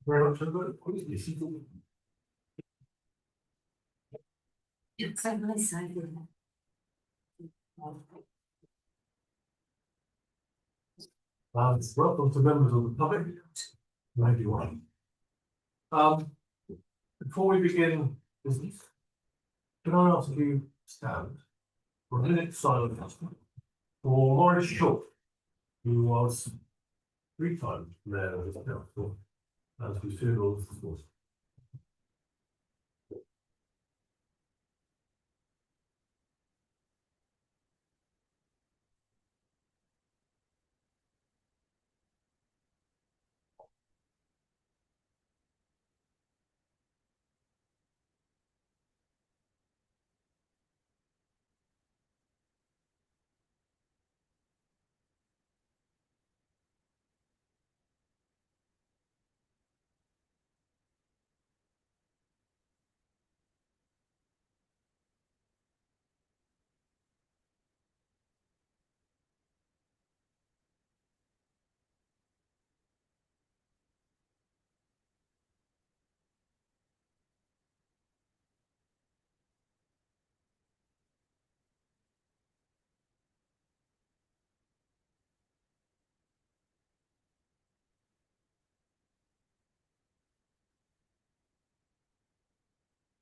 Very much indeed. It's so nice, I do. Welcome to members of the public. Maybe one. Before we begin business, can I ask you to stand for a minute silence for Maurice Short, who was 3 times mayor of this council, as we see all this was.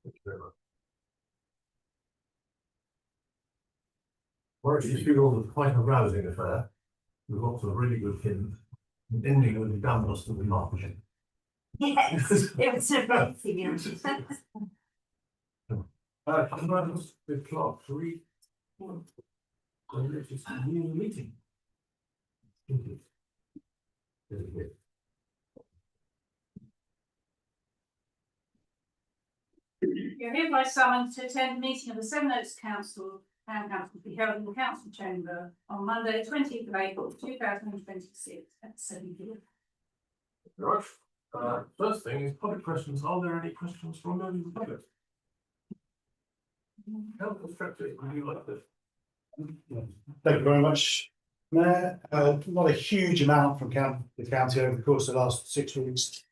Thank you very much. Maurice, this funeral was quite a rousing affair, with lots of really good hymns, ending with the damnus that we march. Yes, it was amazing. Can I ask the clerk to read? It's a new meeting. Thank you. You're hereby summoned to attend a meeting of the Sevenoaks Town Council to be held in the council chamber on Monday, 20th of April 2026 at 7 p.m. Right. First thing is public questions. Are there any questions from members of the public? Councillor Stratford, would you like this? Thank you very much, Mayor. Not a huge amount from the county over the course of the last 6 weeks,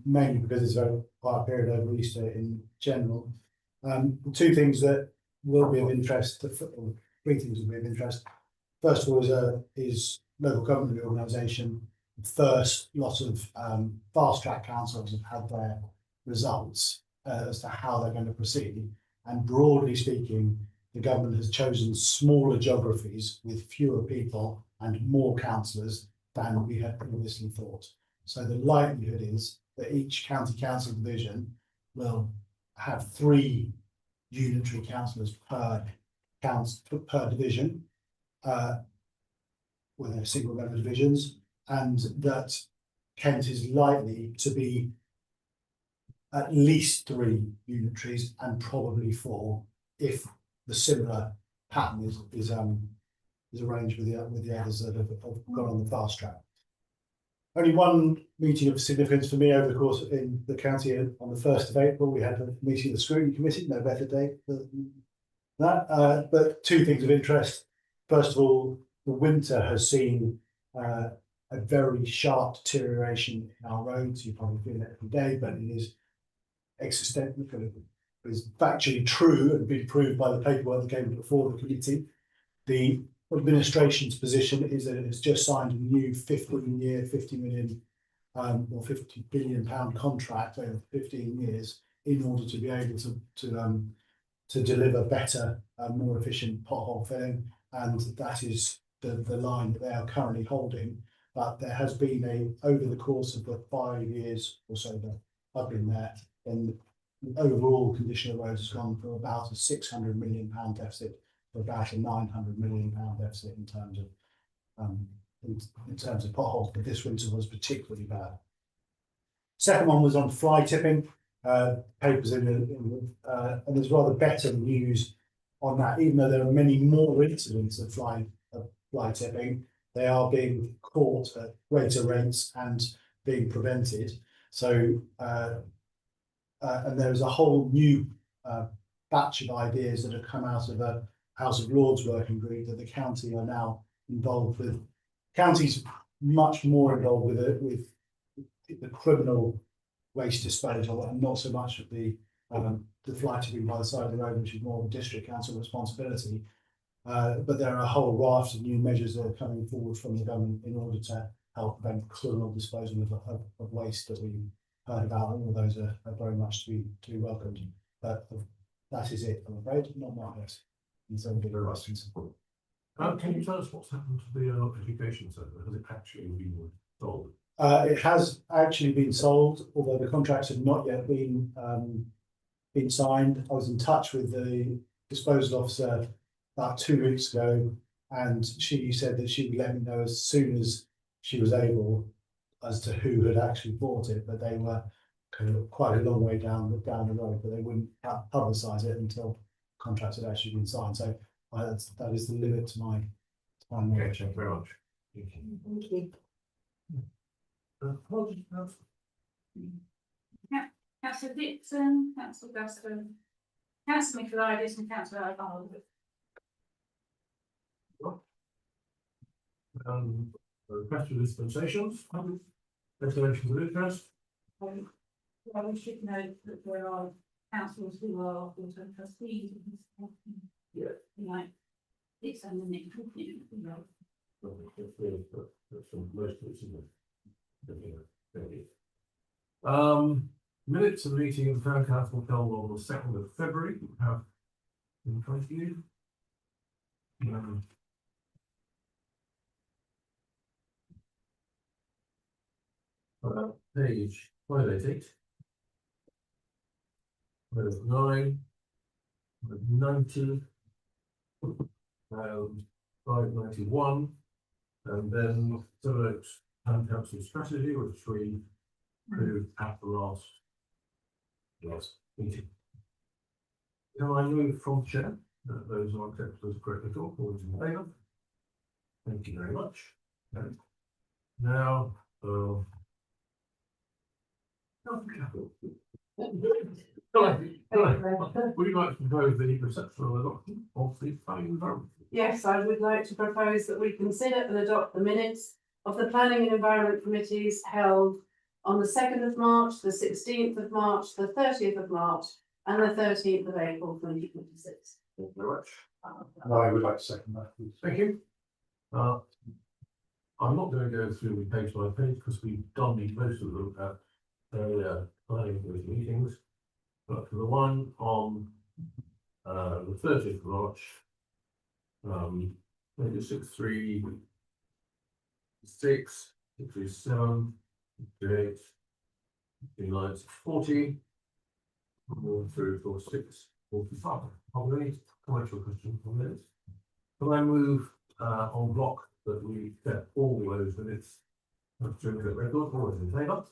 mainly because it's a quiet period over Easter in general. The 2 things that will be of interest, 3 things will be of interest. First of all is local government reorganisation. The first lot of fast track councils have had their results as to how they're going to proceed. And broadly speaking, the government has chosen smaller geographies with fewer people and more councillors than we had previously thought. So the likelihood is that each county council division will have 3 unitary councillors per division, with their single member divisions, and that Kent is likely to be at least 3 unitaries and probably 4 if the similar pattern is arranged with the others that have gone on the fast track. Only one meeting of significance for me over the course in the county on the 1st of April. We had a meeting of the scrutiny committee, no better date than that. But 2 things of interest. First of all, the winter has seen a very sharp deterioration in our roads. You probably feel it every day, but it is existential. It is factually true and been proved by the paperwork that came before the committee. The administration's position is that it has just signed a new 15-year, 50 million or 50 billion pound contract over 15 years in order to be able to deliver better, more efficient pothole filling, and that is the line that they are currently holding. But there has been over the course of the 5 years or so that I've been there, and the overall condition of roads has gone from about a 600 million pound deficit to about a 900 million pound deficit in terms of potholes. But this winter was particularly bad. Second one was on fly tipping. Papers and there's rather better news on that. Even though there are many more incidents of fly tipping, they are being caught at greater rates and being prevented. So and there's a whole new batch of ideas that have come out of a House of Lords working group that the county are now involved with county's much more involved with the criminal waste disposal and not so much of the fly tipping by the side of the road, which is more of a district council responsibility. But there are a whole raft of new measures that are coming forward from the government in order to help prevent criminal disposal of waste that we heard about. All of those are very much to be welcomed. But that is it, I'm afraid, not my best. And so big questions. Can you tell us what's happened to the education centre? Has it actually been sold? It has actually been sold, although the contracts have not yet been signed. I was in touch with the disposal officer about 2 weeks ago, and she said that she would let me know as soon as she was able as to who had actually bought it, but they were kind of quite a long way down the road, but they wouldn't publicise it until contracts had actually been signed. So that is the limit to my knowledge. Thank you very much. Thank you. Thank you. Councillor Dixon, Councillor Guston, Councillor Michaelidis and Councillor Arnold. Request for dispensations, declarations of interest. Well, we should note that there are councils who are also trustees of this company. Yeah. Like, it's on the next, you know. Minutes of the meeting of the town council held on the 2nd of February, we have in front of you. Page 588. 589. 590. 591. And then Sevenoaks Town Council strategy, which we approved at the last meeting. Can I move from chair? Those are accepted as correctly thought, all those in favour? Thank you very much. Okay. Now, would you like to propose the reception and adoption of the planning environment? Yes, I would like to propose that we consider and adopt the minutes of the Planning and Environment Committees held on the 2nd of March, the 16th of March, the 30th of March, and the 13th of April 2026. Thank you very much. And I would like to second that. Thank you. I'm not going to go through page by page because we've done most of them at earlier planning committee meetings. But for the one on the 30th of March, maybe 636, 637, 58, 59, 40, through 46, 45. Are there any commercial questions on this? Can I move on block that we get all those minutes during the record? All those in favour?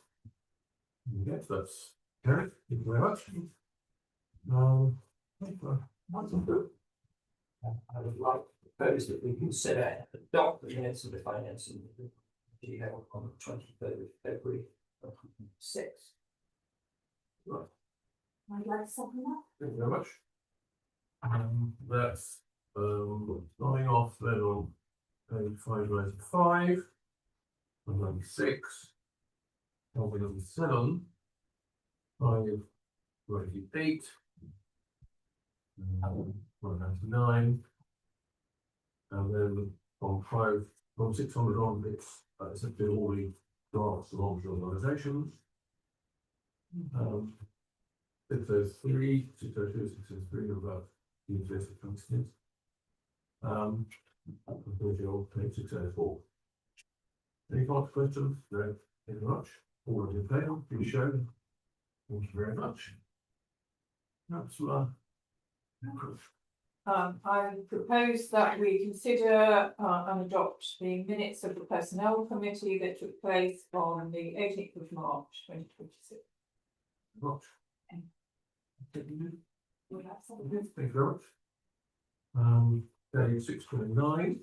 Yes, that's carried. Thank you very much. I would like to propose that we consider and adopt the minutes of the finance committee held on the 23rd of February 2026. Right. I'd like to second that. Thank you very much. That's starting off then on page 595, 596, 597, 598, 199, and then from 600 on, it's essentially all the grants and organisations. 603, 602, 603 are about university companies. Page 604. Any further questions? No. Thank you very much. All in favour, please show. Thank you very much. Councillor. I propose that we consider and adopt the minutes of the Personnel Committee that took place on the 18th of March 2026. Much. Would have something. Thank you very much. Page 629,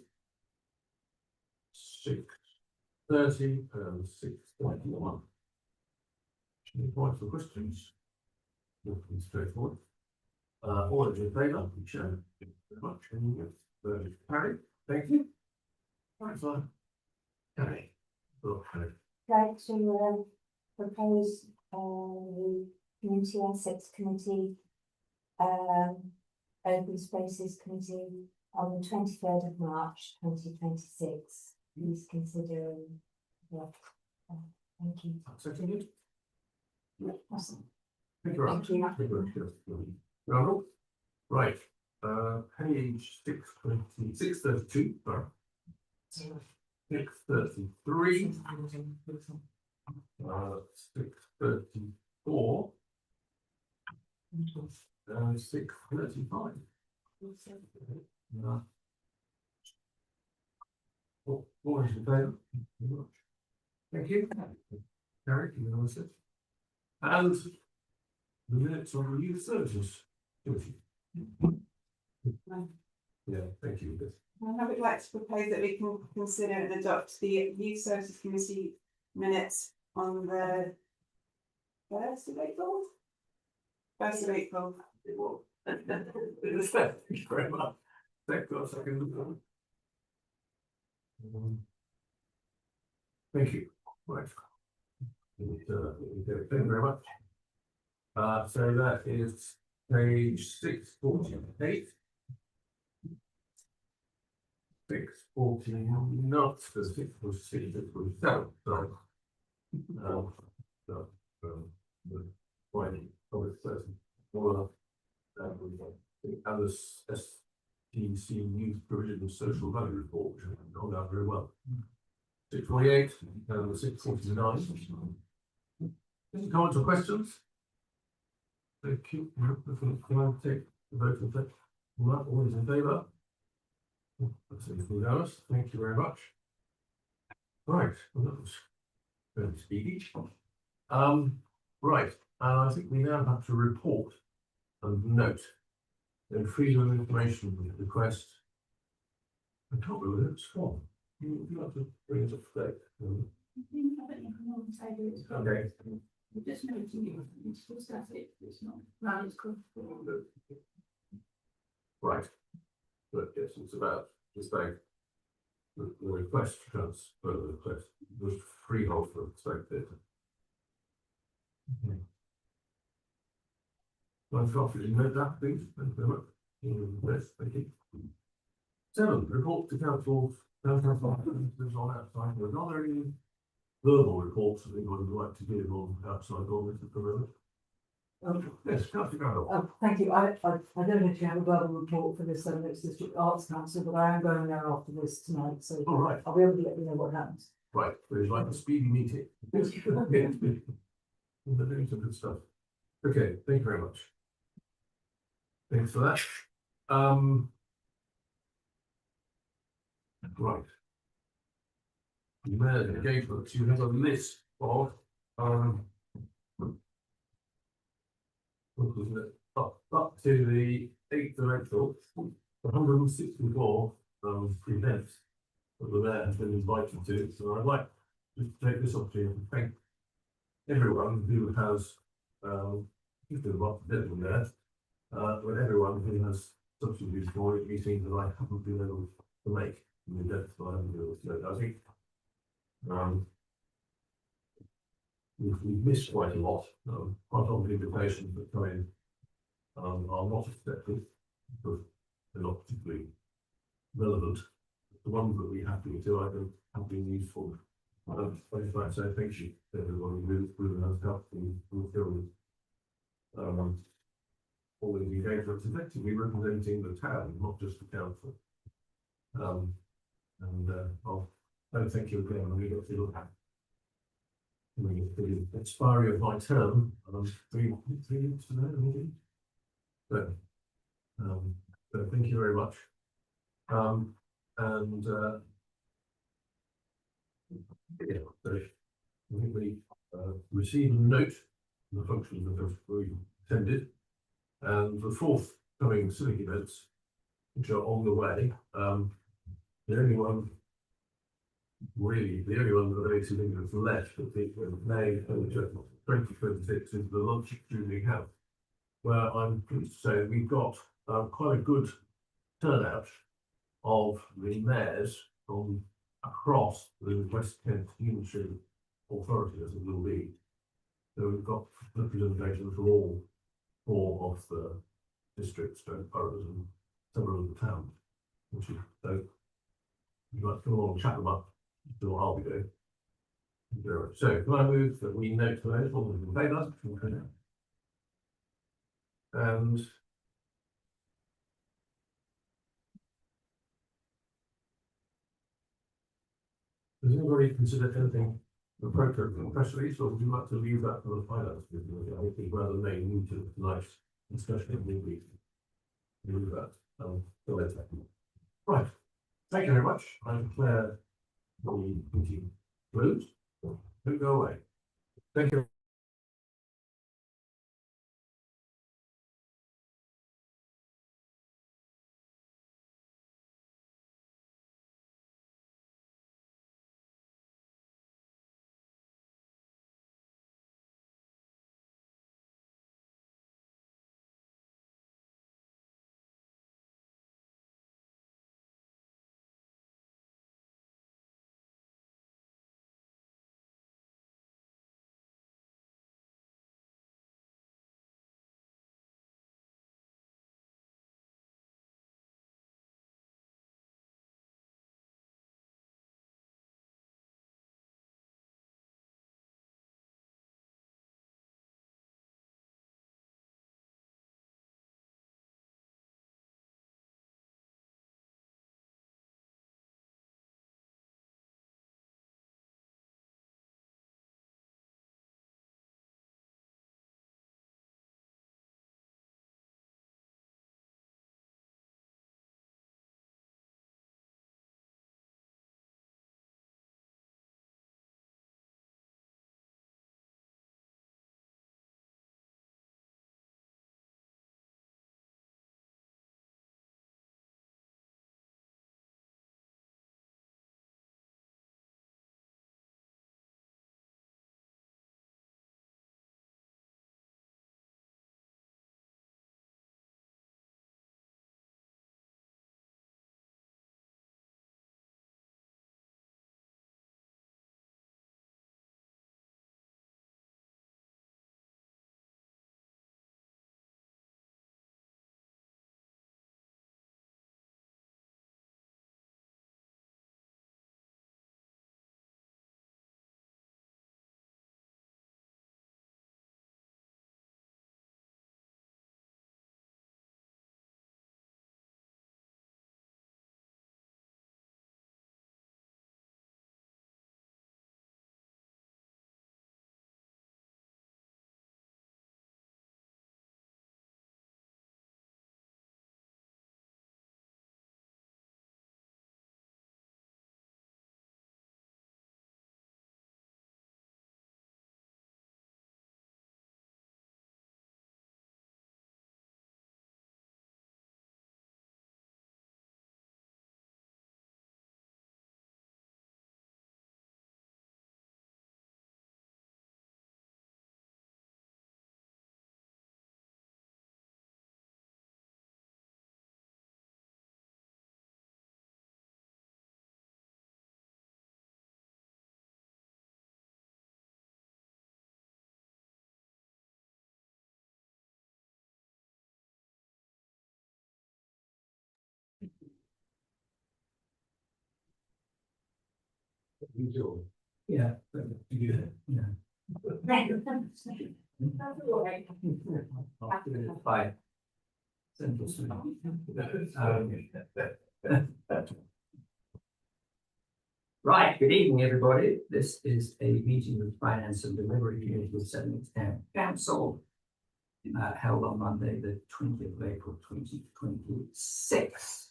630, and 621. Any points for questions? Nothing straightforward. All those in favour, please show. Thank you very much. And yes, carried. Thank you. Right, so Okay. Okay. Like to propose the Community Assets Committee, Open Spaces Committee on the 23rd of March 2026. Please consider. Thank you. Seconded. Awesome. Thank you very much. Thank you. Thank you very much. Ronald? Right, page 632, sorry. 633. 634. 635. What is the favour? Thank you. Eric, you know it. And the minutes on the youth services. Committee. Yeah, thank you. I would like to propose that we can consider and adopt the Youth Services Committee minutes on the 1st of April. 1st of April. It was. Thank you very much. Thank you. Thank you. Right. Thank you very much. So that is page 648. 640, not the 646, 647, sorry. Quite public person. And the STC Youth Provision and Social Value Report, which I've gone down very well. 648 and the 649. Any comments or questions? Thank you. Can I take the vote for that? All those in favour? Thank you very much. Right, well, that was very speedy. Right, and I think we now have to report and note the freedom of information request. I can't remember who it's from. You have to bring it up to date. Okay. Just noting it, it's discuss it, it's not, no, it's called. Right. But yes, it's about just like the request transfer the request was freehold for expected. Well, I've you note that, please. Thank you very much. Yes, thank you. 7. Report to council. Town council on outside. Were not there any verbal reports that anybody would like to give on outside or Mr. Perilla? Yes, Councillor Garrett. Thank you. I don't actually have a verbal report for the Sevenoaks District Arts Council, but I am going there after this tonight, so All right. I'll be able to let you know what happens. Right, so it's like a speedy meeting. We're doing some good stuff. Okay, thank you very much. Thanks for that. Right. Mayor engagements, you have a list of what was it? Up to the 8th of April, 164 events that the mayor has been invited to. So I'd like to take this opportunity to thank everyone who has there, but everyone who has substituted for it, meetings that I haven't been able to make in the depth that I haven't been able to. I think we've missed quite a lot. Quite often the invitations that come in are not accepted because they're not particularly relevant. The ones that we have been to, I think, have been useful. I just like to say thank you to everyone who has helped me fulfill all these engagements, effectively representing the town, not just the council. I'll thank you again. I'm going to feel happy. The expiry of my term, 3 weeks from now, maybe. So thank you very much. Yeah, so I think we received a note of the functions that we attended, and the forthcoming civic events, which are on the way. The only one that I think that's left at the May 2026 is the lunch we have, where I'm pleased to say we've got quite a good turnout of the mayors from across the West Kent Unitary Authority as it will be. So we've got representation from all four of the districts, boroughs and several of the towns, which is so you'd like to come along and chat about what I'll be doing. So can I move that we note those, all those in favour? And does anybody consider anything appropriate for the press release, or would you like to leave that for the finance committee? I think rather than main meeting of tonight's discussion, we'll leave that for later. Right, thank you very much. I declare the meeting closed. Don't go away. Thank you. Yeah, but you, yeah. By central right, good evening, everybody. This is a meeting of the Finance and Delivery Committee of Sevenoaks Town Council, held on Monday, the 20th of April, 2026.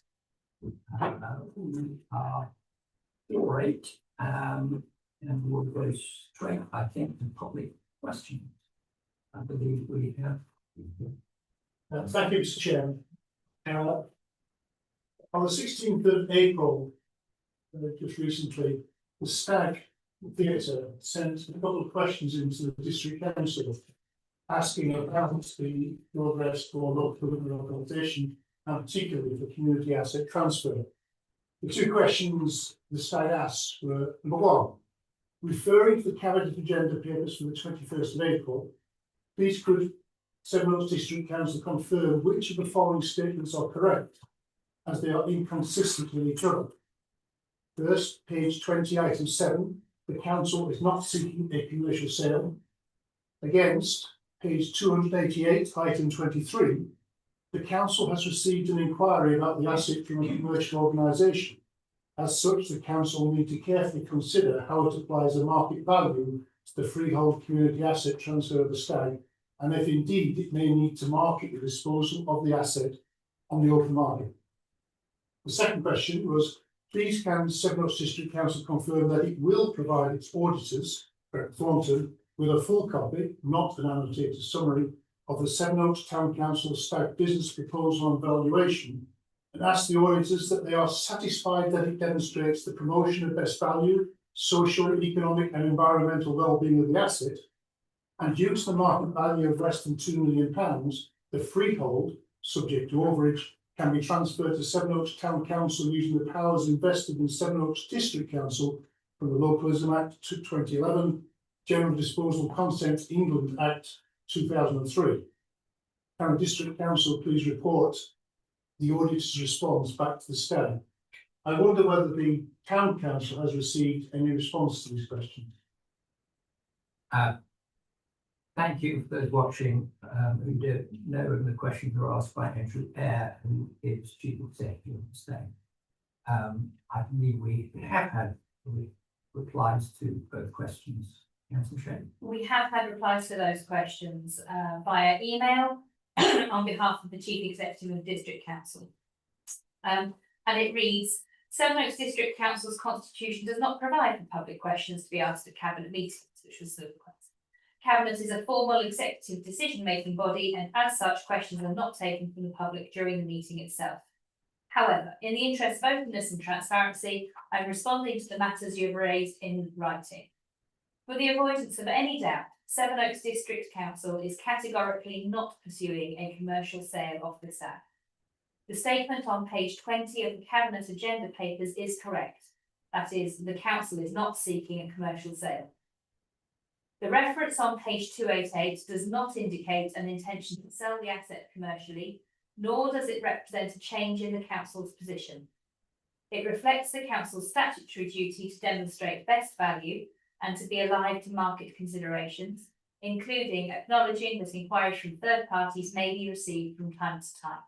We are great, and we'll go straight, I think, to public questions. I believe we have. Thank you, Mr. Chairman. On the 16th of April, just recently, the Stag Theatre sent a couple of questions into the District Council asking about the progress for local government organisation and particularly for community asset transfer. The two questions the stag asked were, number one, referring to the cabinet agenda papers from the 21st of April, please could Sevenoaks District Council confirm which of the following statements are correct, as they are inconsistent with each other. First, page 20, item 7, the council is not seeking a commercial sale. Against, page 288, item 23, the council has received an inquiry about the asset from a commercial organisation. As such, the council will need to carefully consider how it applies a market value to the freehold community asset transfer of the stag, and if indeed it may need to market the disposal of the asset on the open market. The second question was, please can Sevenoaks District Council confirm that it will provide its auditors, Thornton, with a full copy, not an annotated summary, of the Sevenoaks Town Council stag business proposal and valuation, and ask the auditors that they are satisfied that it demonstrates the promotion of best value, social, economic and environmental well-being of the asset, and due to the market value of less than £2 million, the freehold, subject to overage, can be transferred to Sevenoaks Town Council using the powers invested in Sevenoaks District Council from the Localism Act 2011, General Disposal Consent England Act 2003. Can the District Council please report the auditor's response back to the stag? I wonder whether the Town Council has received any response to these questions. Thank you for those watching who don't know the questions were asked by Andrew Eyre, who is Chief Executive of the stag. I believe we have had replies to both questions. Councillor Shane. We have had replies to those questions via email on behalf of the Chief Executive of District Council. And it reads, Sevenoaks District Council's constitution does not provide for public questions to be asked at Cabinet meetings, which was the request. Cabinet is a formal executive decision-making body, and as such, questions are not taken from the public during the meeting itself. However, in the interest of openness and transparency, I'm responding to the matters you have raised in writing. For the avoidance of any doubt, Sevenoaks District Council is categorically not pursuing a commercial sale of the stag. The statement on page 20 of the Cabinet agenda papers is correct. That is, the council is not seeking a commercial sale. The reference on page 288 does not indicate an intention to sell the asset commercially, nor does it represent a change in the council's position. It reflects the council's statutory duty to demonstrate best value and to be alive to market considerations, including acknowledging that inquiries from third parties may be received from time to time.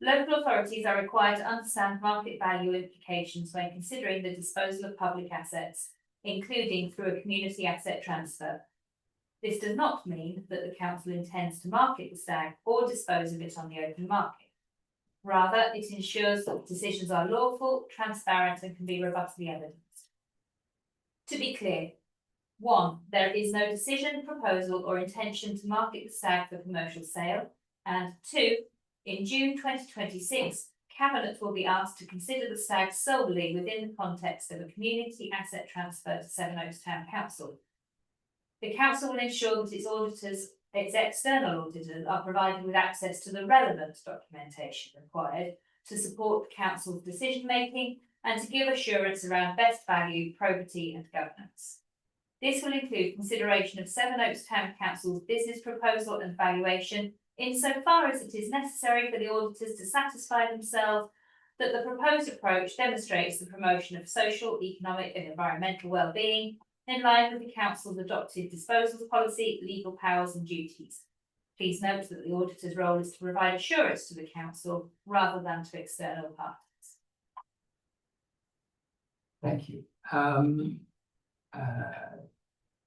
Local authorities are required to understand market value implications when considering the disposal of public assets, including through a community asset transfer. This does not mean that the council intends to market the stag or dispose of it on the open market. Rather, it ensures that decisions are lawful, transparent, and can be robustly evidenced. To be clear, 1, there is no decision, proposal, or intention to market the stag for commercial sale, and 2, in June 2026, Cabinet will be asked to consider the stag solely within the context of a community asset transfer to Sevenoaks Town Council. The council will ensure that its auditors, its external auditors, are provided with access to the relevant documentation required to support the council's decision making and to give assurance around best value, probity, and governance. This will include consideration of Sevenoaks Town Council's business proposal and valuation, insofar as it is necessary for the auditors to satisfy themselves that the proposed approach demonstrates the promotion of social, economic, and environmental well-being in line with the council's adopted disposals policy, legal powers, and duties. Please note that the auditor's role is to provide assurance to the council rather than to external parties. Thank you.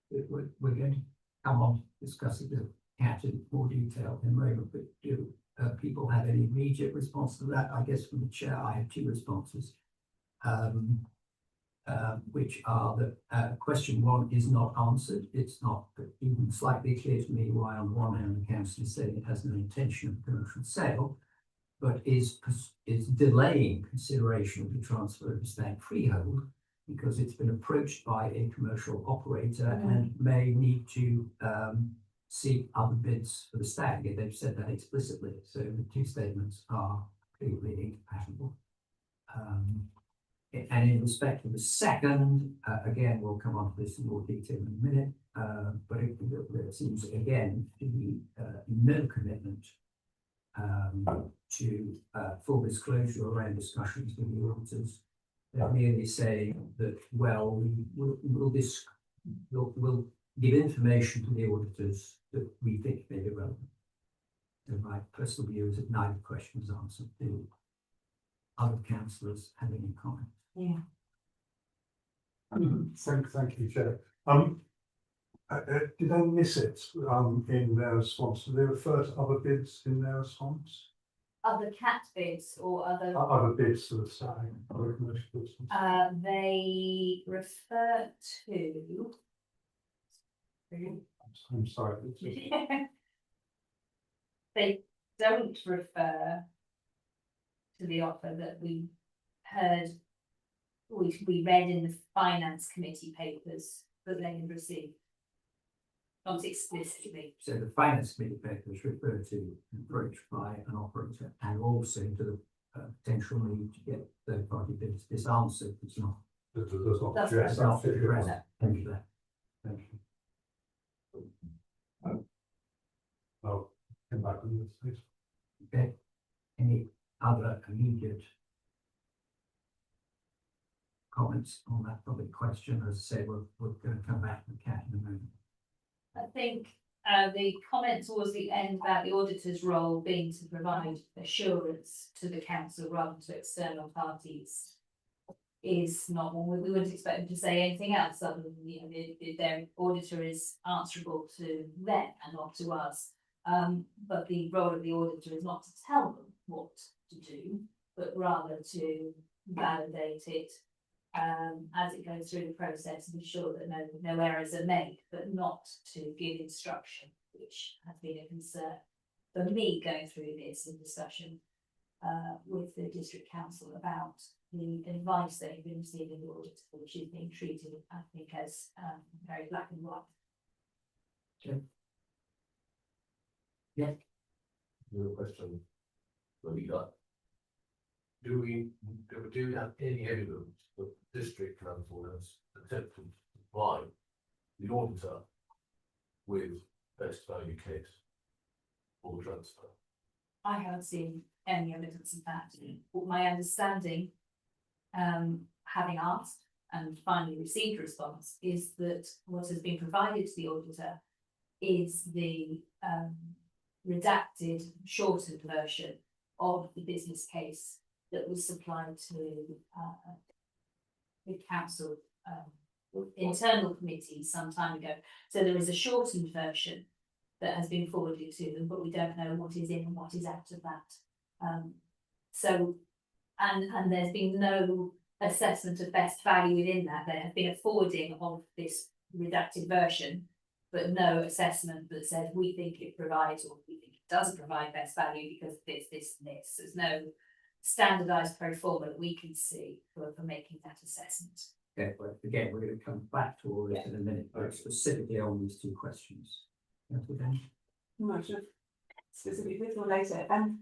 We're going to come on discussing the cat in more detail in a moment, but do people have any immediate response to that? I guess from the chair, I have 2 responses, which are that question 1 is not answered. It's not even slightly clear to me why, on the one hand, the council is saying it has no intention of commercial sale, but is delaying consideration of the transfer of the stag freehold because it's been approached by a commercial operator and may need to seek other bids for the stag. They've said that explicitly, so the 2 statements are completely incompatible. And in respect of the second, again, we'll come on to this in more detail in a minute, but there seems again to be no commitment to full disclosure around discussions with the auditors. They're merely saying that, well, we'll give information to the auditors that we think may be relevant. And my personal view is that neither question was answered. Do other councillors have any comment? Yeah. Thank you, Chair. Did they miss it in their response? Do they refer to other bids in their response? Other cat bids or other, Other bids to the same, other commercial bids? they refer to. I'm sorry. They don't refer to the offer that we heard, which we read in the finance committee papers that they had received. Not explicitly. So the finance committee papers refer to an approach by an operator and also to the potential need to get third party bids. This answer is not. Does not That's address It's not that. addressed. Thank you. Thank you. I'll come back on this, please. Okay. Any other immediate comments on that public question? As I say, we're going to come back to the cat in a moment. I think the comment towards the end about the auditor's role being to provide assurance to the council rather than to external parties is not one. We wouldn't expect them to say anything else other than, you know, their auditor is answerable to them and not to us. But the role of the auditor is not to tell them what to do, but rather to validate it as it goes through the process and ensure that no errors are made, but not to give instruction, which has been a concern for me going through this in discussion with the district council about the advice they've been receiving the audit, which is being treated, I think, as very black and white. Yeah. Your question. What we got? Do we have any evidence that the district council has attempted to supply the auditor with best value case for the transfer? I haven't seen any evidence of that. But my understanding, having asked and finally received a response, is that what has been provided to the auditor is the redacted, shortened version of the business case that was supplied to the council internal committee some time ago. So there is a shortened version that has been forwarded to them, but we don't know what is in and what is out of that. So, and there's been no assessment of best value within that. There has been a forwarding of this redacted version, but no assessment that says we think it provides or we think it doesn't provide best value because of this and this. There's no standardised pro forma that we can see for making that assessment. Okay, but again, we're going to come back to all this in a minute, but specifically on these two questions. Much of specifically this or later. Am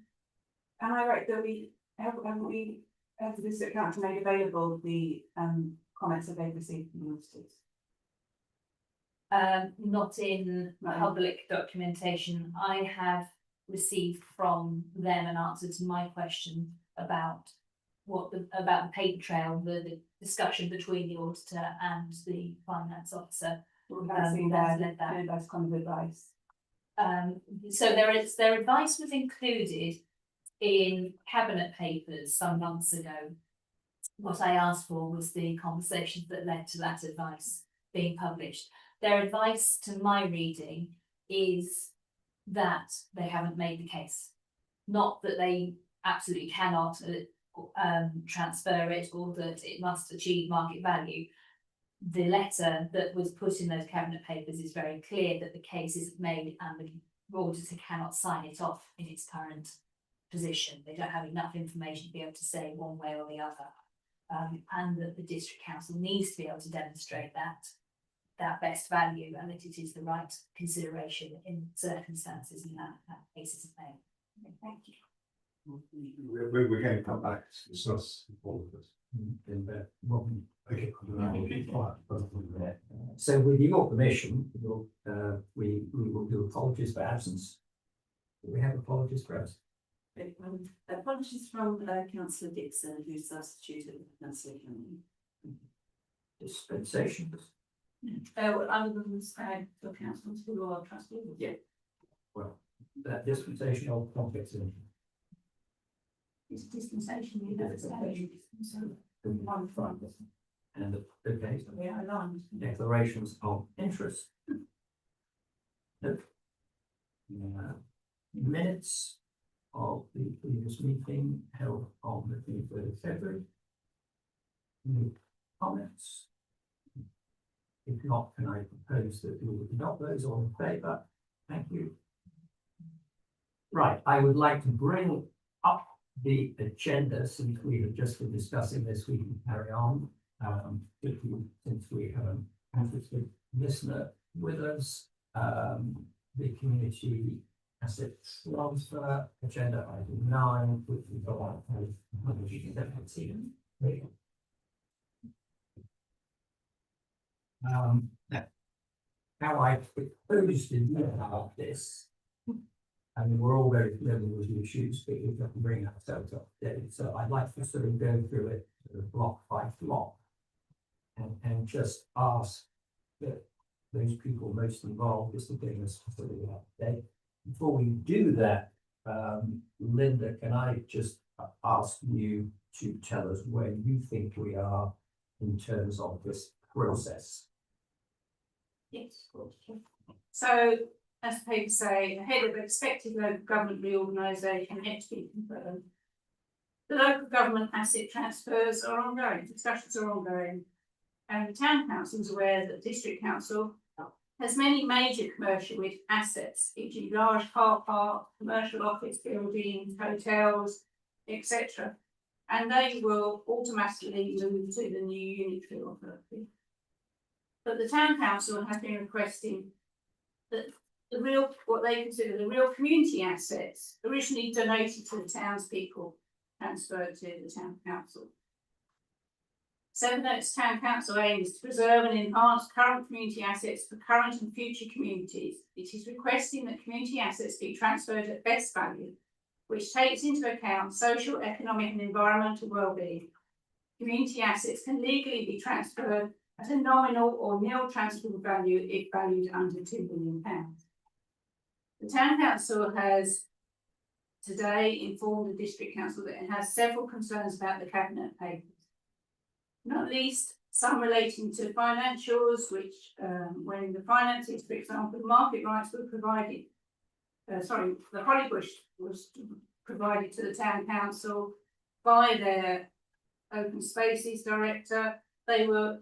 I right that we haven't we as the district council made available the comments that they've received from the auditors? Not in public documentation. I have received from them an answer to my question about about the paper trail, the discussion between the auditor and the finance officer. That's kind of advice. So their advice was included in cabinet papers some months ago. What I asked for was the conversations that led to that advice being published. Their advice to my reading is that they haven't made the case. Not that they absolutely cannot transfer it or that it must achieve market value. The letter that was put in those cabinet papers is very clear that the case isn't made and the auditor cannot sign it off in its current position. They don't have enough information to be able to say one way or the other. And that the district council needs to be able to demonstrate that best value and that it is the right consideration in circumstances and that case isn't made. Thank you. We're going to come back to discuss all of this. In the, well, Okay. so with your permission, we will do apologies for absence. Do we have apologies for absence? Apologies from councillor Dixon, who substituted councillor Canning. Dispensations? Other than for councillors who are trustees. Yeah. Well, that dispensation of conflicts in. It's dispensation, you know, it's so one front. And the case We are aligned. declarations of interest. Nope. Minutes of the previous meeting held on the 23rd of February. Any comments? If not, can I propose that we would adopt those all in favour? Thank you. Right, I would like to bring up the agenda, since we have just been discussing this, we can carry on. Since we have an interested listener with us, the community asset transfer agenda item 9, which we got on how I proposed to do about this. I mean, we're all very familiar with the issues, but we have to bring ourselves up to date. So I'd like to sort of go through it sort of block by block and just ask that those people most involved just to bring us sort of up to date. Before we do that, Linda, can I just ask you to tell us where you think we are in terms of this process? Yes. So, as the papers say, ahead of expected local government reorganisation yet to be confirmed, the local government asset transfers are ongoing, discussions are ongoing, and the town council is aware that the district council has many major commercial assets, e.g. large car park, commercial office buildings, hotels, etc. And they will automatically move to the new unitary authority. But the town council has been requesting that the real, what they consider the real community assets, originally donated to the townspeople, transferred to the town council. Sevenoaks Town Council aims to preserve and enhance current community assets for current and future communities. It is requesting that community assets be transferred at best value, which takes into account social, economic and environmental well-being. Community assets can legally be transferred at a nominal or nil transfer value if valued under £2 billion. The Town Council has today informed the District Council that it has several concerns about the Cabinet papers. Not least some relating to financials, which when the finances, for example, market rights were provided, the Hollybush was provided to the Town Council by their Open Spaces Director. They were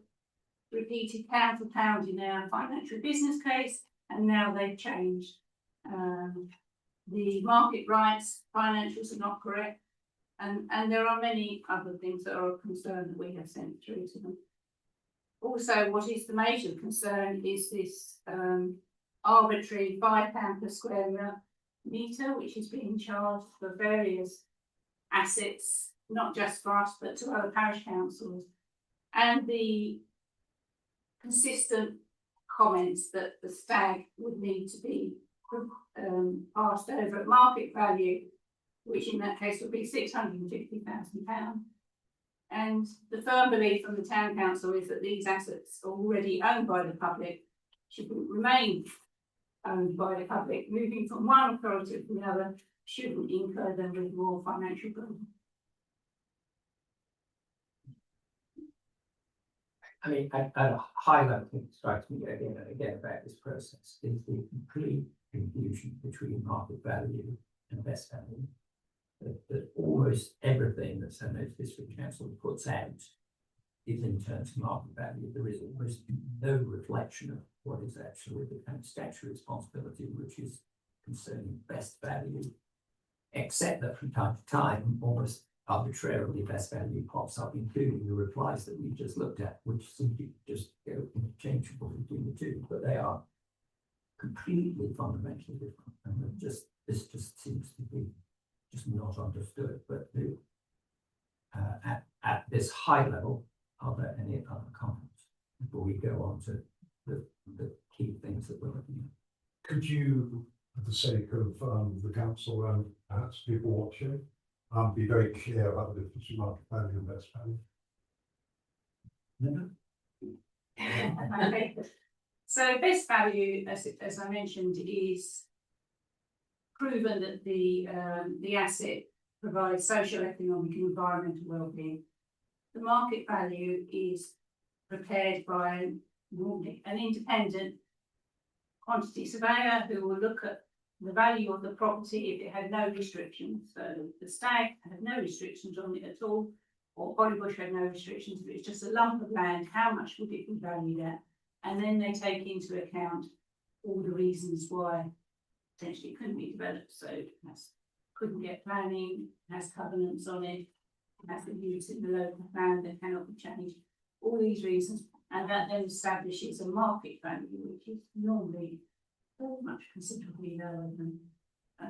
repeated pound for pound in our financial business case, and now they've changed. The market rights financials are not correct. And there are many other things that are of concern that we have sent through to them. Also, what is the major concern is this arbitrary £5 per square metre, which is being charged for various assets, not just for us, but to other parish councils. And the consistent comments that the stag would need to be passed over at market value, which in that case would be £650,000. And the firm belief from the Town Council is that these assets already owned by the public should remain owned by the public. Moving from one authority to the other shouldn't incur them with more financial burden. I mean, at a high level, it strikes me again and again about this process is the complete confusion between market value and best value. That almost everything that Sevenoaks District Council puts out is in terms of market value. There is almost no reflection of what is actually the kind of statutory responsibility, which is concerning best value, except that from time to time, almost arbitrarily best value pops up, including the replies that we just looked at, which seem to just go interchangeable between the two, but they are completely fundamentally different. And this just seems to be just not understood, but at this high level, are there any other comments before we go on to the key things that we're looking at? Could you, for the sake of the council and perhaps people watching, be very clear about the difference between market value and best value? Okay. So best value, as I mentioned, is proven that the asset provides social, economic and environmental well-being. The market value is prepared by an independent quantity surveyor who will look at the value of the property if it had no restrictions. So the Stag had no restrictions on it at all, or Hollybush had no restrictions, but it's just a lump of land. How much would it be valued at? And then they take into account all the reasons why potentially it couldn't be developed. So it couldn't get planning, has covenants on it, has been used in the local plan that cannot be changed. All these reasons, and that then establishes a market value, which is normally very much considerably lower than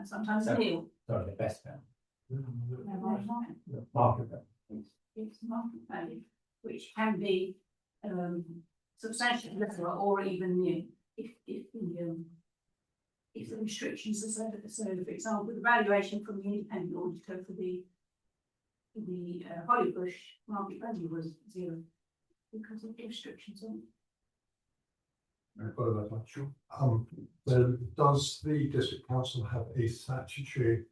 sometimes nil. Sorry, the best value. The Market value. It's market value, which can be substantially lower or even new if the restrictions are so. So, for example, the valuation from the independent auditor for the Hollybush market value was 0 because of the restrictions on it. Sure. So does the district council have a statutory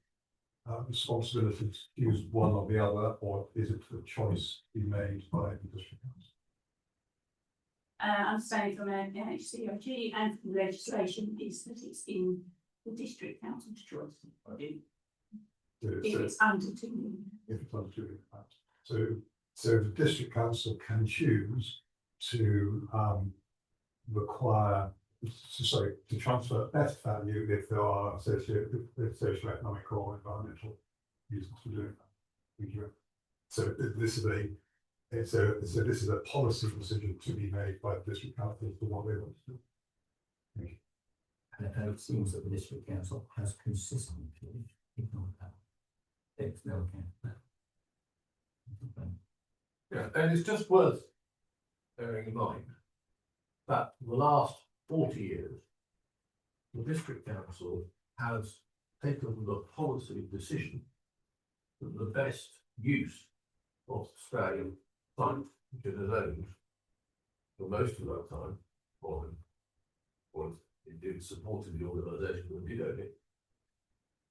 responsibility to use one or the other, or is it a choice to be made by the district council? Understanding from NHCOG and from the legislation is that it's in the district council's choice. If it's under 2 million. If it's under 2 million. So the district council can choose to require, to transfer best value if there are associated with social, economic or environmental reasons for doing that. Thank you. So this is a policy decision to be made by the district council for what they want to do. Thank you. And it seems that the district council has consistently ignored that. Takes no account of that. Yeah, and it's just worth bearing in mind that for the last 40 years, the district council has taken the policy decision that the best use of the Stag site, which it has owned for most of that time, or it did supported the organisation that did own it.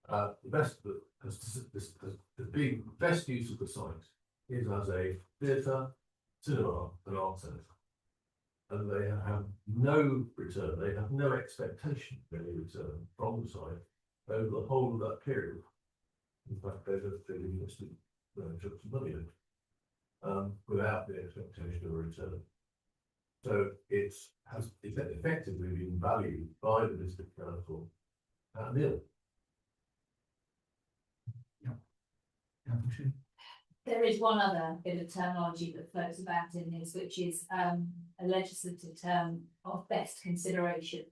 The best that has been the best use of the site is as a theatre, cinema, and art centre. And they have no return, they have no expectation of any return from the site over the whole of that period. In fact, they've invested chunks of money in it without the expectation of a return. So it has effectively been valued by the district council at nil. There is one other bit of terminology that floats about in this, which is a legislative term of best consideration.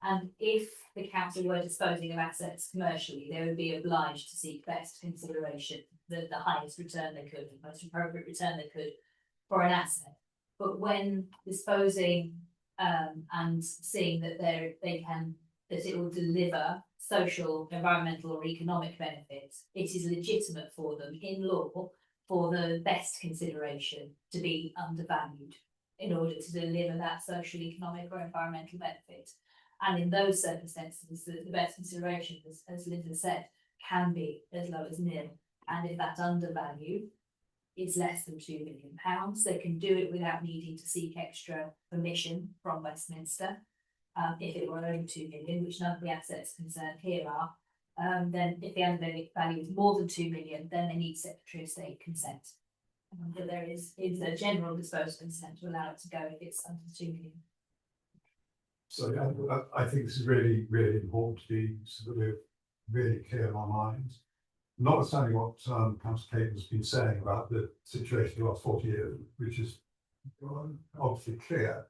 And if the council were disposing of assets commercially, they would be obliged to seek best consideration, the highest return they could, the most appropriate return they could for an asset. But when disposing and seeing that that it will deliver social, environmental or economic benefits, it is legitimate for them in law for the best consideration to be undervalued in order to deliver that social, economic or environmental benefit. And in those circumstances, the best consideration, as Linda said, can be as low as nil. And if that undervalue is less than £2 million, they can do it without needing to seek extra permission from Westminster. If it were only 2 million, which none of the assets concerned here are, then if the undervalue is more than 2 million, then they need Secretary of State consent. But there is a general disposal consent to allow it to go if it's under 2 million. So I think this is really, really important to be so that we're really clear in our minds. Notwithstanding what Councillor Kate has been saying about the situation of the last 40 years, which is obviously clear,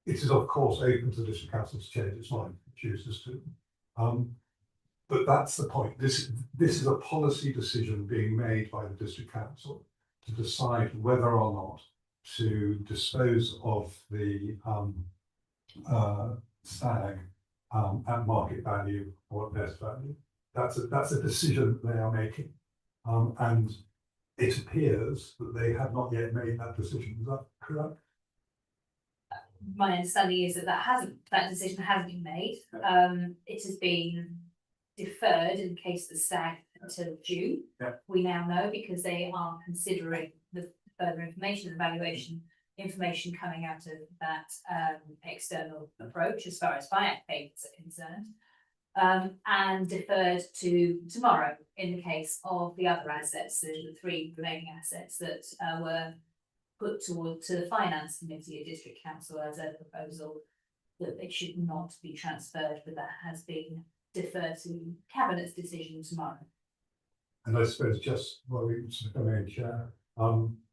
it is of course open to the district council to change its mind if it chooses to. but that's the point. This is a policy decision being made by the district council to decide whether or not to dispose of the stag at market value or at best value. That's a decision that they are making, and it appears that they have not yet made that decision. Is that correct? My understanding is that decision hasn't been made. It has been deferred in case the stag until June. Yeah. We now know because they are considering the further information, evaluation information coming out of that external approach as far as buyout payments are concerned, and deferred to tomorrow in the case of the other assets, the 3 remaining assets that were put to the finance committee at district council as a proposal that they should not be transferred, but that has been deferred to cabinet's decision tomorrow. And I suppose just while we come in, Chair,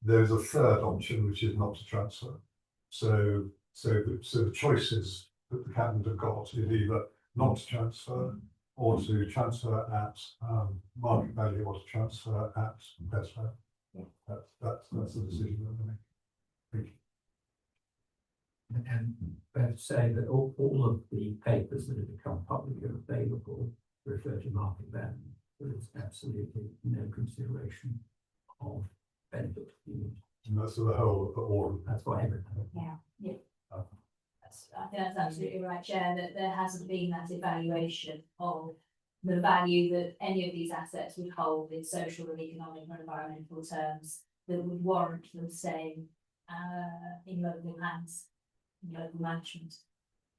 there's a third option which is not to transfer. So the choices that the cabinet have got is either not to transfer or to transfer at market value or to transfer at best value. Yeah. That's the decision that we're making. Thank you. And fair to say that all of the papers that have become publicly available refer to market value. There is absolutely no consideration of benefit. And that's the whole of the order. That's why everything. Yeah. I think that's absolutely right, Chair, that there hasn't been that evaluation of the value that any of these assets would hold in social and economic and environmental terms that would warrant them staying in local hands, in local management.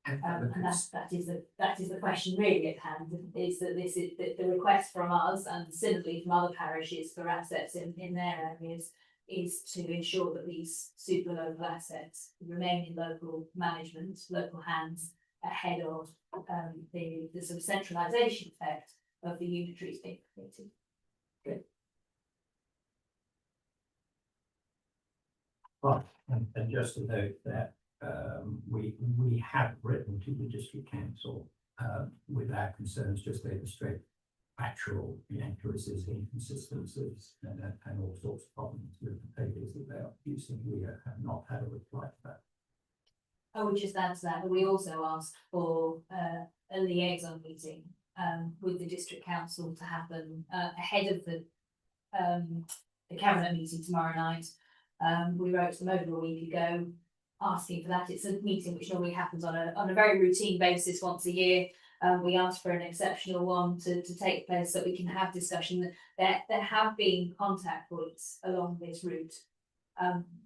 And that is the question really at hand, is that this is the request from us and similarly from other parishes for assets in their areas is to ensure that these super local assets remain in local management, local hands, ahead of the sort of centralisation effect of the unitaries being created. Good. Right, and just to note that we have written to the district council with our concerns, just illustrate factual inaccuracies, inconsistencies, and all sorts of problems with the papers that they are using. We have not had a reply to that. I would just add to that, but we also asked for a liaison meeting with the district council to happen ahead of the cabinet meeting tomorrow night. We wrote to them over a week ago asking for that. It's a meeting which normally happens on a very routine basis once a year. We asked for an exceptional one to take place so we can have discussion. There have been contact points along this route,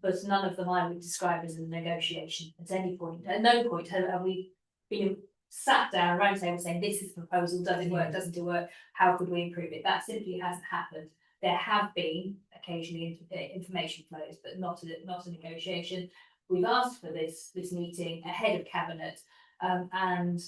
but none of them I would describe as a negotiation at any point. At no point have we been sat down around the table saying this is the proposal, does it work, doesn't it work, how could we improve it? That simply hasn't happened. There have been occasionally information flows, but not a negotiation. We've asked for this meeting ahead of cabinet, and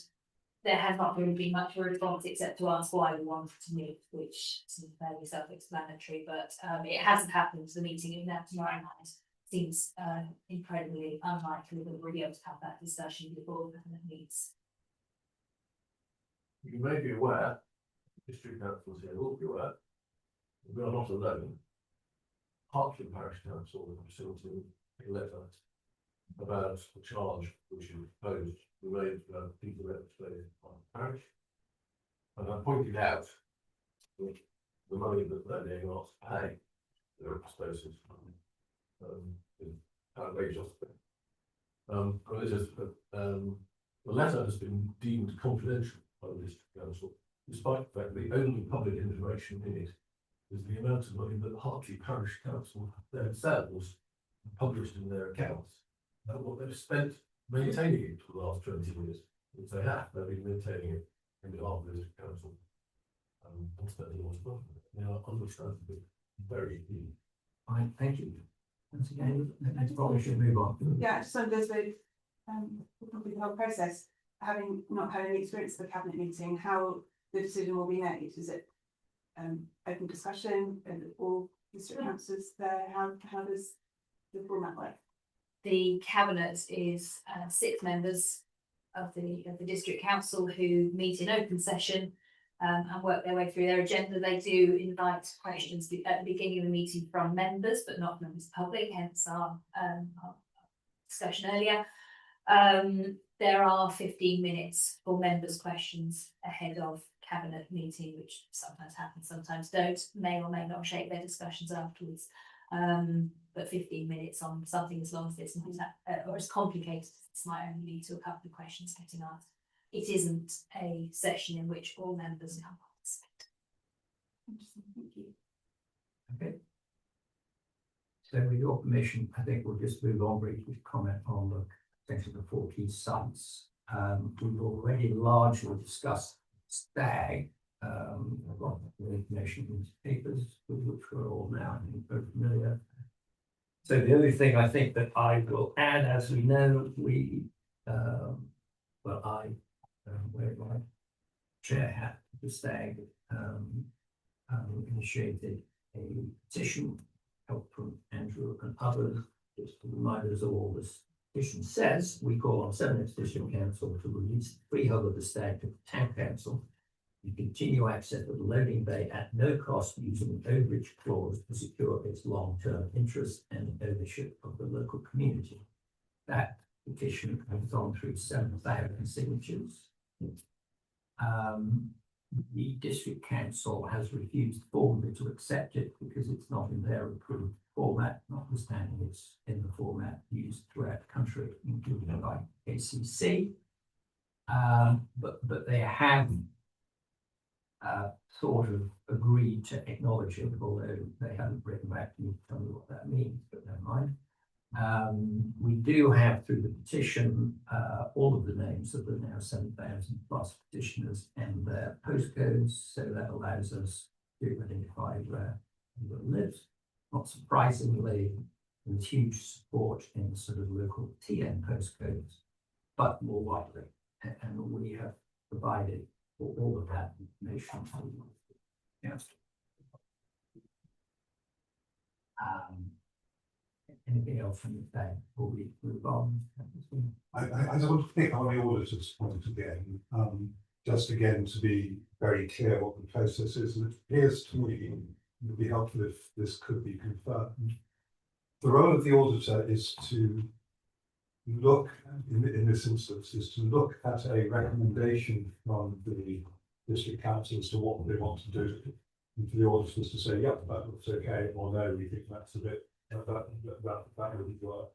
there has not really been much of a response except to ask why we wanted to meet, which seems fairly self-explanatory, but it hasn't happened. The meeting now tomorrow night seems incredibly unlikely that we'll be able to have that discussion before the cabinet meets. You may be aware, district councils here will be aware, we are not alone. Hertfordshire Parish Council have sent a letter about the charge which is proposed to raise people that stay on the parish. And I pointed out that the money that they're being asked to pay their expenses is outrageous. The letter has been deemed confidential by the district council, despite the fact the only public information in it is the amount of money that Hertfordshire Parish Council themselves published in their accounts. And what they've spent maintaining it for the last 20 years. If they have, they've been maintaining it in behalf of the district council. And spending lots of money. They are understandably very keen. Fine, thank you. Once again, I probably should move on. Yeah, I just wondered with the whole process, having not had any experience of the cabinet meeting, how the decision will be made. Is it open discussion and all district councillors there? How does the format work? The cabinet is 6 members of the district council who meet in open session and work their way through their agenda. They do invite questions at the beginning of the meeting from members, but not members of the public, hence our discussion earlier. There are 15 minutes for members' questions ahead of cabinet meeting, which sometimes happens, sometimes don't, may or may not shape their discussions afterwards. But 15 minutes on something as long as this might or as complicated as this might only lead to a couple of questions getting asked. It isn't a session in which all members can participate. Thank you. Okay. So with your permission, I think we'll just move on briefly to comment on the section of the 4 key sites. We've already largely discussed Stag. I've got the information in the papers with which we're all now very familiar. So the only thing I think that I will add, as we know, we wear my chair hat, the Stag initiated a petition, help from Andrew and others, just to remind us of all this petition says. We call on Sevenoaks District Council to release the freehold of the Stag to the Town Council and continue access to the loading bay at no cost using an overage clause to secure its long-term interest and ownership of the local community. That petition has gone through 7,000 signatures. The district council has refused formally to accept it because it's not in their approved format, notwithstanding it's in the format used throughout the country, including by ACC. But they have sort of agreed to acknowledge it, although they haven't written back to me to tell me what that means, but never mind. We do have through the petition all of the names of the now 7,000 plus petitioners and their postcodes, so that allows us to identify where everyone lives. Not surprisingly, there's huge support in sort of local TN postcodes, but more widely, and we have provided all of that information to the council. Anything else from the day before we move on? I just want to pick on the auditor's point again, just again to be very clear what the process is. And it appears to me it would be helpful if this could be confirmed. The role of the auditor is to look, in this instance, is to look at a recommendation from the district council as to what they want to do. And for the auditors to say, yep, that looks okay, or no, we think that's a bit, that wouldn't work.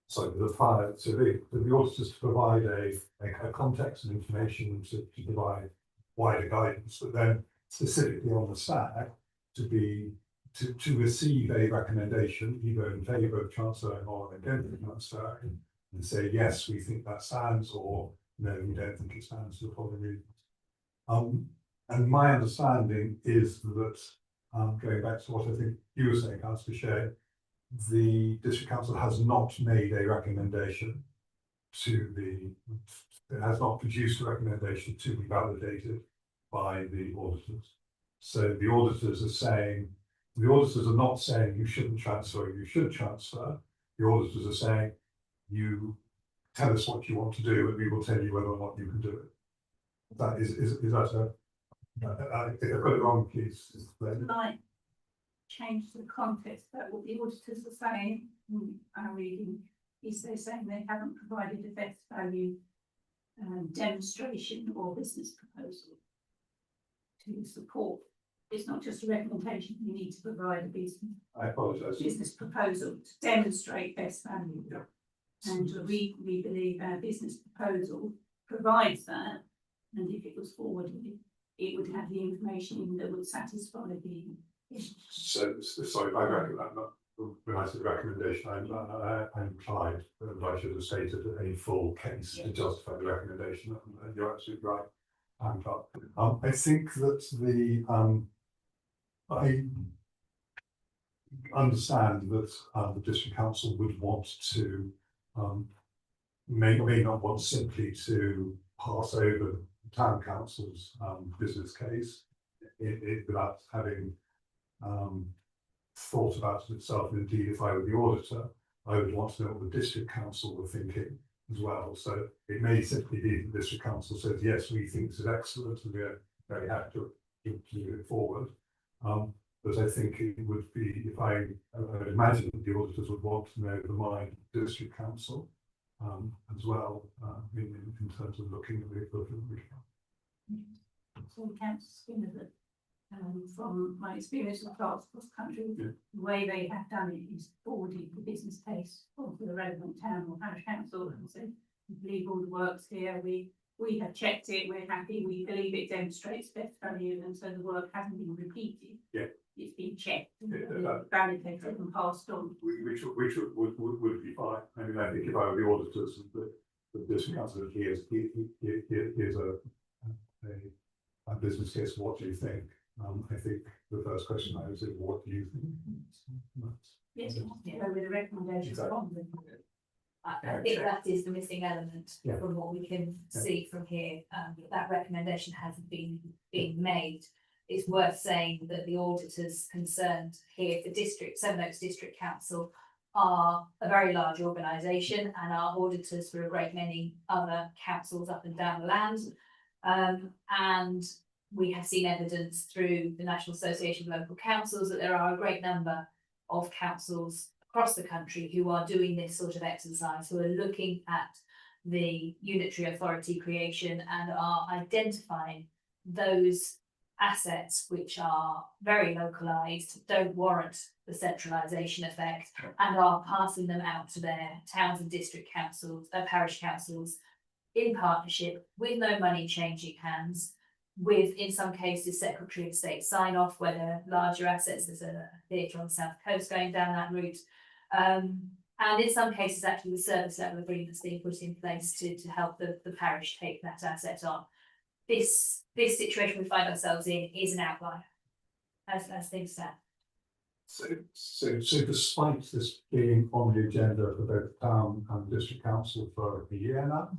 So the auditors to provide a context and information to provide wider guidance, but then specifically on the SAG to receive a recommendation either in favour of transferring or against transferring, and say yes, we think that stands, or no, we don't think it stands for the following reasons. And my understanding is that going back to what I think you were saying, Councillor Shea, the district council has not made a recommendation it has not produced a recommendation to be validated by the auditors. So the auditors are not saying you shouldn't transfer, you should transfer. The auditors are saying you tell us what you want to do and we will tell you whether or not you can do it. That is that I think I've got it wrong, please. Might change the context, but what the auditors are saying, our reading, is they're saying they haven't provided a best value demonstration or business proposal to support. It's not just a recommendation, you need to provide a business proposal to demonstrate best value. Yeah. And we believe our business proposal provides that, and if it was forwarded, it would have the information that would satisfy the. So sorry, I reckon that when I said recommendation, I implied that I should have stated a full case to justify the recommendation. You're absolutely right. I think that I understand that the district council would want to may not want simply to pass over the town council's business case without having thought about it itself. And indeed, if I were the auditor, I would want to know what the district council were thinking as well. So it may simply be that the district council says, yes, we think this is excellent and we're very happy to move it forward. But I think it would be, if I would imagine that the auditors would want to know the mind of the district council as well, in terms of looking at the equivalent. So council Skinner that from my experience across the country, the way they have done it is forwarding the business case for the relevant town or parish council and say, we believe all the works here, we have checked it, we're happy, we believe it demonstrates best value, and so the work hasn't been repeated. Yeah. It's been checked, Yeah, validated and passed on. Which would be fine. I mean, I think if I were the auditors, the district council, here's a business case, what do you think? I think the first question I would say, what do you think? Yes, with a recommendation from them. I think that is the missing element from what we can see from here. That recommendation hasn't been made. It's worth saying that the auditors concerned here, the Sevenoaks District Council, are a very large organisation and are auditors for a great many other councils up and down the land. And we have seen evidence through the National Association of Local Councils that there are a great number of councils across the country who are doing this sort of exercise, who are looking at the unitary authority creation and are identifying those assets which are very localised, don't warrant the centralisation effect, and are passing them out to their towns and district councils, parish councils, in partnership, with no money changing hands, with, in some cases, Secretary of State sign-off, where they're larger assets. There's a theatre on the south coast going down that route. And in some cases, actually, with service level agreements being put in place to help the parish take that asset on. This situation we find ourselves in is an outlier, as things stand. So despite this being on the agenda for both town and district council for a year now,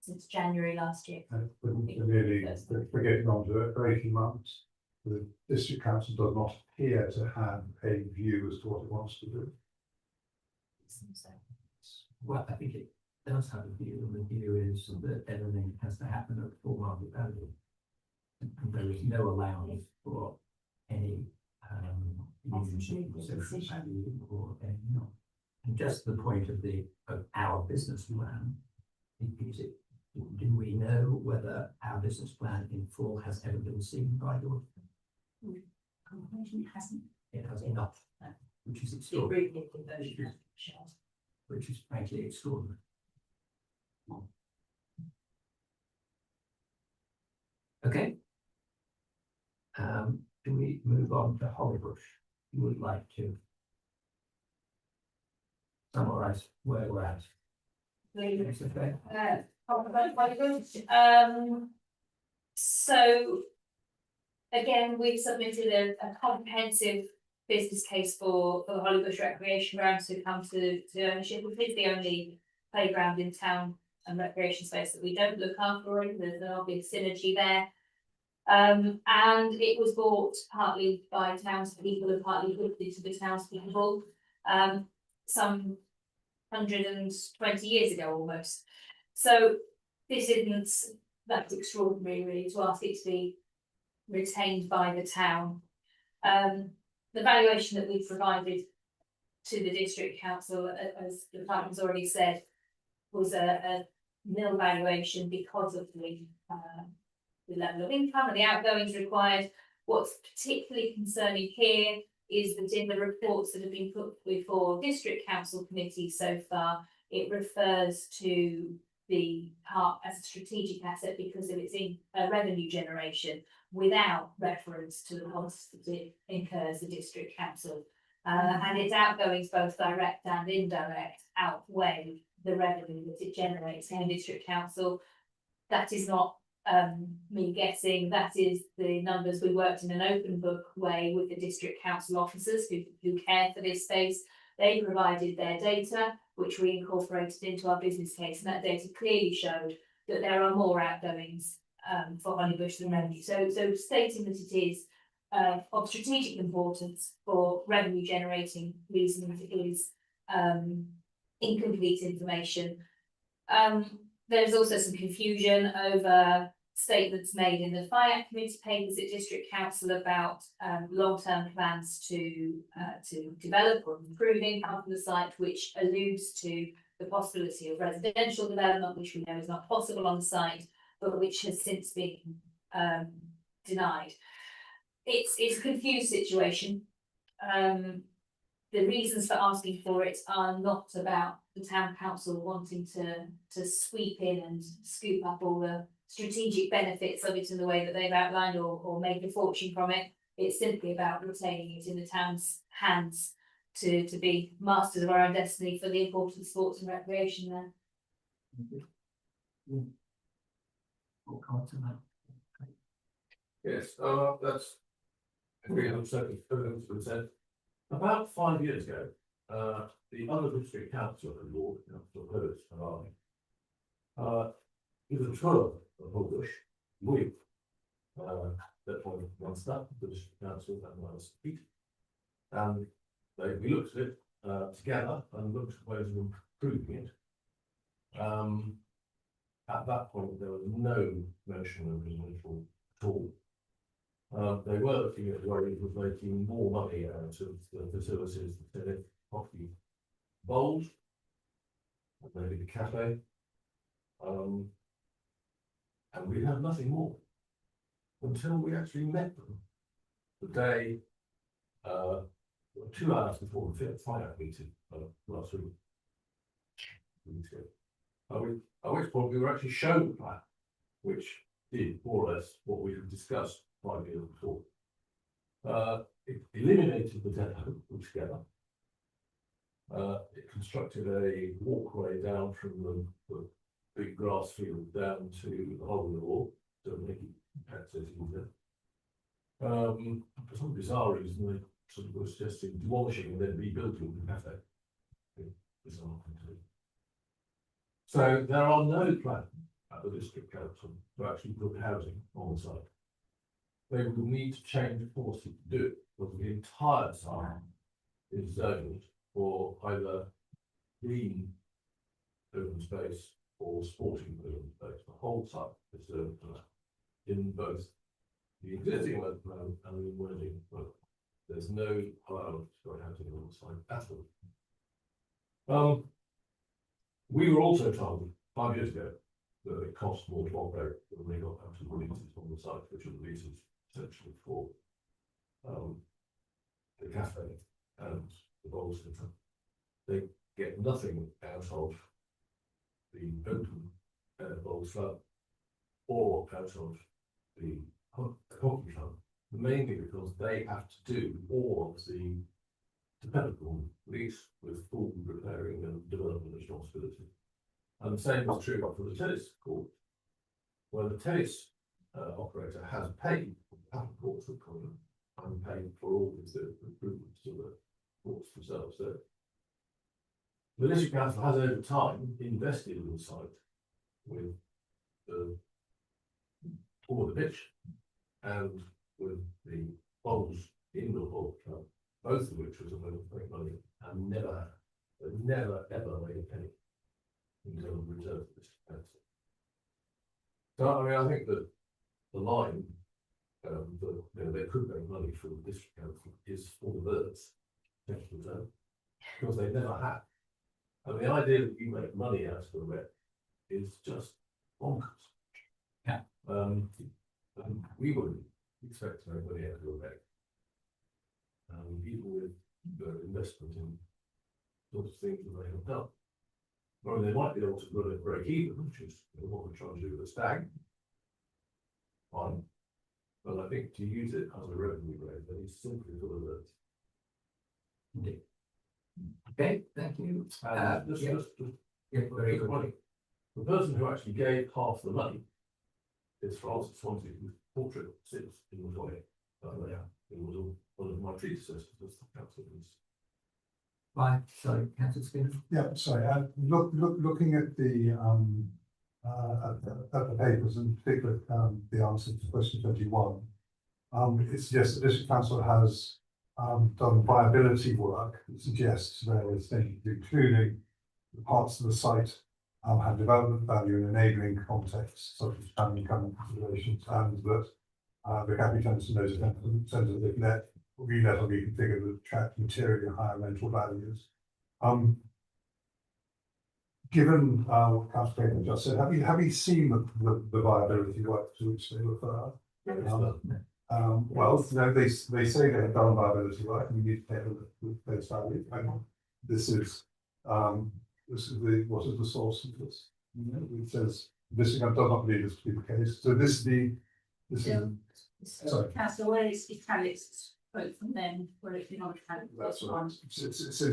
Since January last year. we're getting on to it for 18 months, the district council does not appear to have a view as to what it wants to do. Well, I think it does have a view, and the view is that everything has to happen at full market value. And there is no allowance for any social value or any not. And just the point of our business plan, is it, do we know whether our business plan in full has ever been seen by the auditor? Confirmation it hasn't. It has not, which is extraordinary. Which is frankly extraordinary. Okay. Do we move on to Hollybush? You would like to summarise where we're at? Please. Okay. So again, we've submitted a comprehensive business case for the Hollybush Recreation Grounds to come to ownership, which is the only playground in town and recreation space that we don't look after already. There's an obvious synergy there. And it was bought partly by townspeople and partly gifted to the townspeople some 120 years ago almost. So this isn't that extraordinary really to ask it to be retained by the town. The valuation that we provided to the district council, as the department's already said, was a nil valuation because of the level of income and the outgoings required. What's particularly concerning here is that in the reports that have been put before district council committees so far, it refers to the park as a strategic asset because of its revenue generation, without reference to the costs that it incurs the district council. And its outgoings, both direct and indirect, outweigh the revenue that it generates in the district council. That is not me guessing, that is the numbers. We worked in an open book way with the district council officers who care for this space. They provided their data, which we incorporated into our business case, and that data clearly showed that there are more outgoings for Hollybush than revenue. So stating that it is of strategic importance for revenue generating reasons is incomplete information. There's also some confusion over statements made in the FIAC committee papers at District Council about long-term plans to develop or improve income from the site, which alludes to the possibility of residential development, which we know is not possible on the site, but which has since been denied. It's a confused situation. The reasons for asking for it are not about the town council wanting to sweep in and scoop up all the strategic benefits of it in the way that they've outlined or make a fortune from it. It's simply about retaining it in the town's hands to be masters of our own destiny for the important sports and recreation there. What comments on that? Yes, that's. Agree, I'm certainly said. About 5 years ago, the other district council and Lord Council host and I did a tour of Holbush with that one staff, the district council and I was Pete. And we looked at it together and looked at ways of improving it. At that point, there was no mention of residential at all. They were looking at ways of making more money out of the facilities, the tennis, hockey, bowls, maybe the cafe, and we had nothing more until we actually met them the day, 2 hours before the FIAC meeting last week. At which point we were actually shown the plan, which did more or less what we had discussed 5 years before. It eliminated the depot altogether. It constructed a walkway down from the big grass field down to the hole in the wall to make it access easier. For some bizarre reason, they sort of were suggesting demolishing and then rebuilding the cafe. Bizarre thing to do. So there are no plans at the district council to actually put housing on the site. They would need to change policy to do it, because the entire site is zoned for either green open space or sporting open space. The whole site is zoned for that in both the existing work plan and the emerging work. There's no allowance for housing on the site at all. We were also told 5 years ago that it costs more to operate than we got out of the leases on the site, which are the leases essentially for the cafe and the bowl centre. They get nothing out of the open bowl club or out of the hockey club, mainly because they have to do all of the development lease with full repairing and development responsibility. And the same is true for the tennis court, where the tennis operator has paid for the paddle courts and paid for all of the improvements to the courts themselves. So the district council has over time invested in the site with all the pitch and with the bowls indoor ball club, both of which was a way to make money and never ever made a penny in terms of return to this council. So I mean, I think that the line that they could make money from the district council is for the birds, because they never have. And the idea that you make money out of the rep is just bonkers. Yeah. And we wouldn't expect to make money out of the rep. Even with investment in sorts of things that they have done. Or they might be able to run it break even, which is what we're trying to do with the stag. Fine. But I think to use it as a revenue rate, that is simply for the birds. Indeed. Okay, thank you. Very good. The person who actually gave half the money is Francis Swansea, whose portrait sits in the foyer. It was one of my predecessors as the council. Right, sorry, Councillor Skinner. Yeah, sorry, looking at the papers, and particularly the answer to question 21, it suggests that the district council has done viability work that suggests various things, including the parts of the site have development value in enabling contexts such as family income considerations, and that the capital tenants in those centres if let relet or reconfigured would attract materially higher rental values. Given what Councillor Craven just said, have you seen the viability work to which they refer? Well, no, they say they have done viability work, and we need to take a look at face value. And this is the what is the source of this? It says this does not believe this to be the case. So this sorry. Councillor, where it's italics, quote from them, where it's not italics. That's right.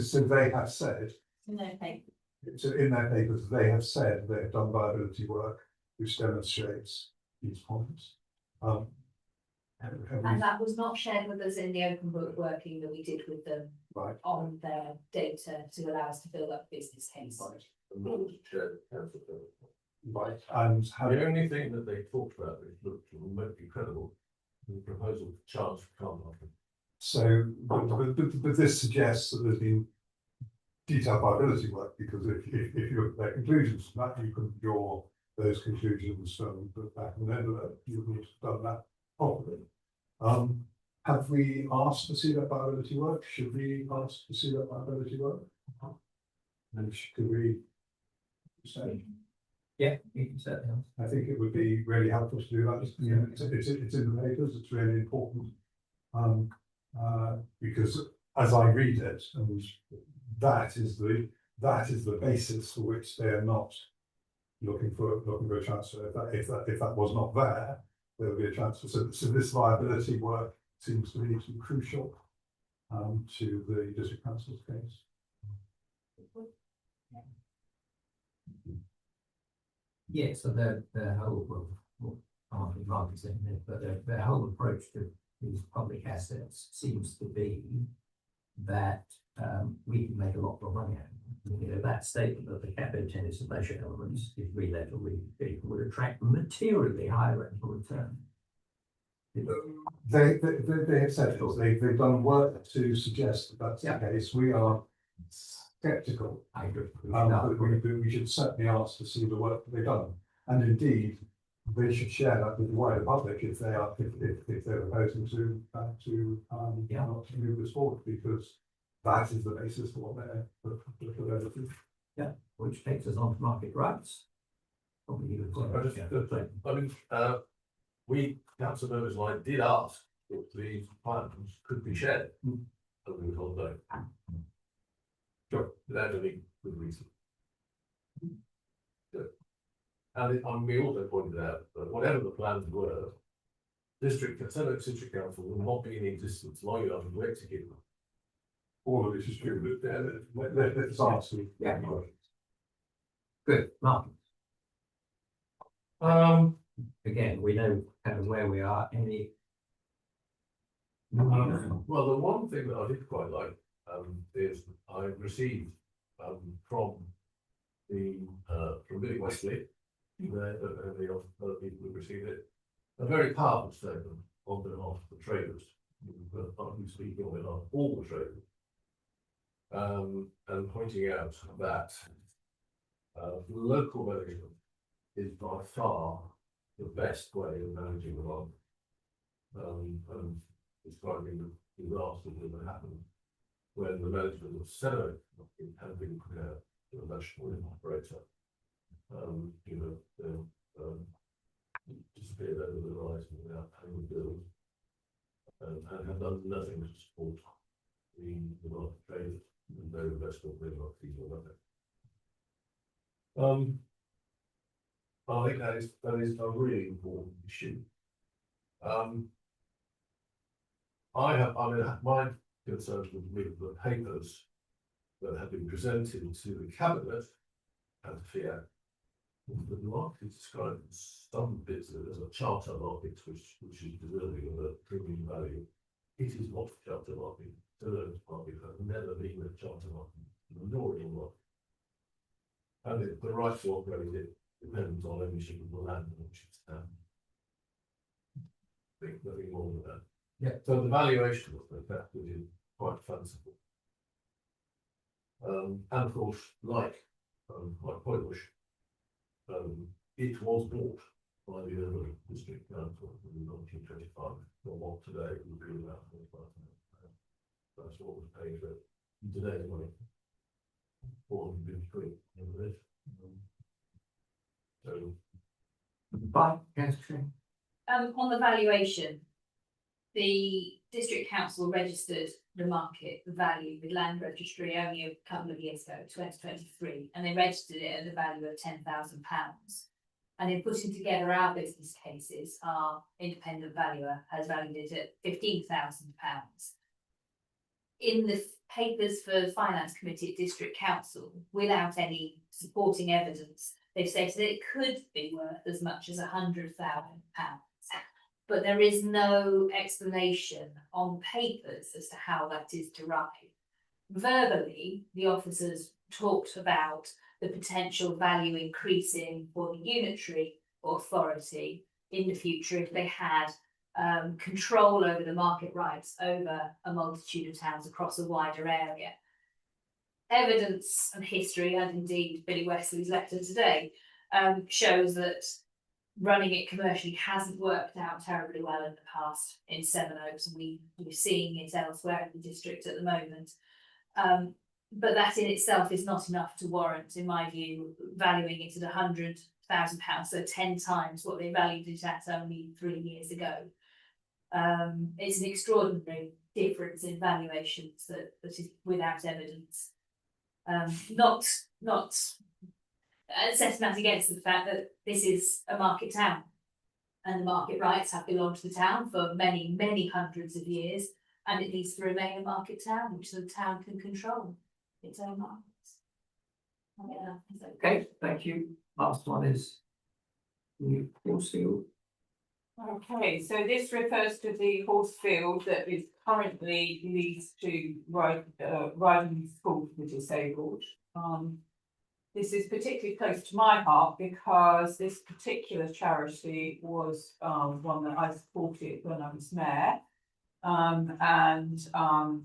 So they have said. In their paper. So in their papers, they have said they have done viability work which demonstrates these points. And that was not shared with us in the open book working that we did with them Right. on their data to allow us to build up business case. Right. And The only thing that they talked about which looked remotely credible, was the proposal to charge for car parking. so, but this suggests that there's been detailed viability work, because if you look at their conclusions from that, you can draw those conclusions from the back of an envelope. You would have done that properly. Have we asked to see that viability work? Should we ask to see that viability work? And could we say? Yeah, you can certainly. I think it would be really helpful to do that. It's in the papers. It's really important. Because as I read it, and that is the basis for which they are not looking for a transfer. If that was not there, there would be a transfer. So this viability work seems to me to be crucial to the district council's case. Yeah, so their whole, but their whole approach to these public assets seems to be that we can make a lot more money out of them. You know, that statement of the capital tenants and leisure elements, if relet or refit, would attract materially higher rental return. They have said this. They've done work to suggest that that's the case. We are sceptical. I agree. But we should certainly ask to see the work that they've done, and indeed they should share that with the wider public if they're proposing to not move this forward, because that is the basis for what they're looking. Yeah, which takes us on to market rights. Probably you would We, council members, and I did ask if these plans could be shared. And we were told no. Sure, without any good reason. Good. And we also pointed out that whatever the plans were, Sevenoaks District Council will not be in existence long enough to execute them. All of this is true, but let's ask them. Yeah. Good, Mark. Again, we know kind of where we are. Any? Well, the one thing that I did quite like is I received from Billy Wesley, the other people who received it, a very powerful statement on behalf of the traders, who's speaking on behalf of all the traders, and pointing out that local management is by far the best way of managing the market, and describing the disaster that happened when the management of Sevenoaks had been compared to a national operator. Disappeared over the horizon without paying bills, and have done nothing to support the market traders, and no investment, no marketing or nothing. I think that is a really important issue. My concerns with the papers that have been presented to the cabinet and Fiat. The market is described in some bits of it as a charter market, which is deserving of a premium value. It is not a charter market. The market has never been a charter market, nor a market. And the right to operate it depends on ownership of the land in which it's down. I think nothing more than that. Yeah. So the valuation of that is quite fanciful. And of course, like Pointbush, It was bought by the Urban District Council in 1925, or what today would be about 45,000. That's what was paid for it. Today's money. 453, remember this? So, By councillor. On the valuation, the district council registered the market value with land registry only a couple of years ago, 2023, and they registered it at a value of £10,000. And in putting together our business cases, our independent valuer has valued it at £15,000. In the papers for the Finance Committee at District Council, without any supporting evidence, they've stated that it could be worth as much as £100,000. But there is no explanation on papers as to how that is derived. Verbally, the officers talked about the potential value increasing for the unitary authority in the future if they had control over the market rights over a multitude of towns across a wider area. Evidence and history, and indeed Billy Wesley's letter today, shows that running it commercially hasn't worked out terribly well in the past in Sevenoaks, and we're seeing it elsewhere in the district at the moment. But that in itself is not enough to warrant, in my view, valuing it at £100,000, so 10 times what they valued it at only 3 years ago. It's an extraordinary difference in valuations that is without evidence. Not setting that against the fact that this is a market town, and the market rights have belonged to the town for many, many hundreds of years, and it needs to remain a market town, which the town can control its own markets. Okay, thank you. Last one is the horse field. Okay, so this refers to the horse field that is currently leased to riding school for the disabled. This is particularly close to my heart because this particular charity was one that I supported when I was mayor.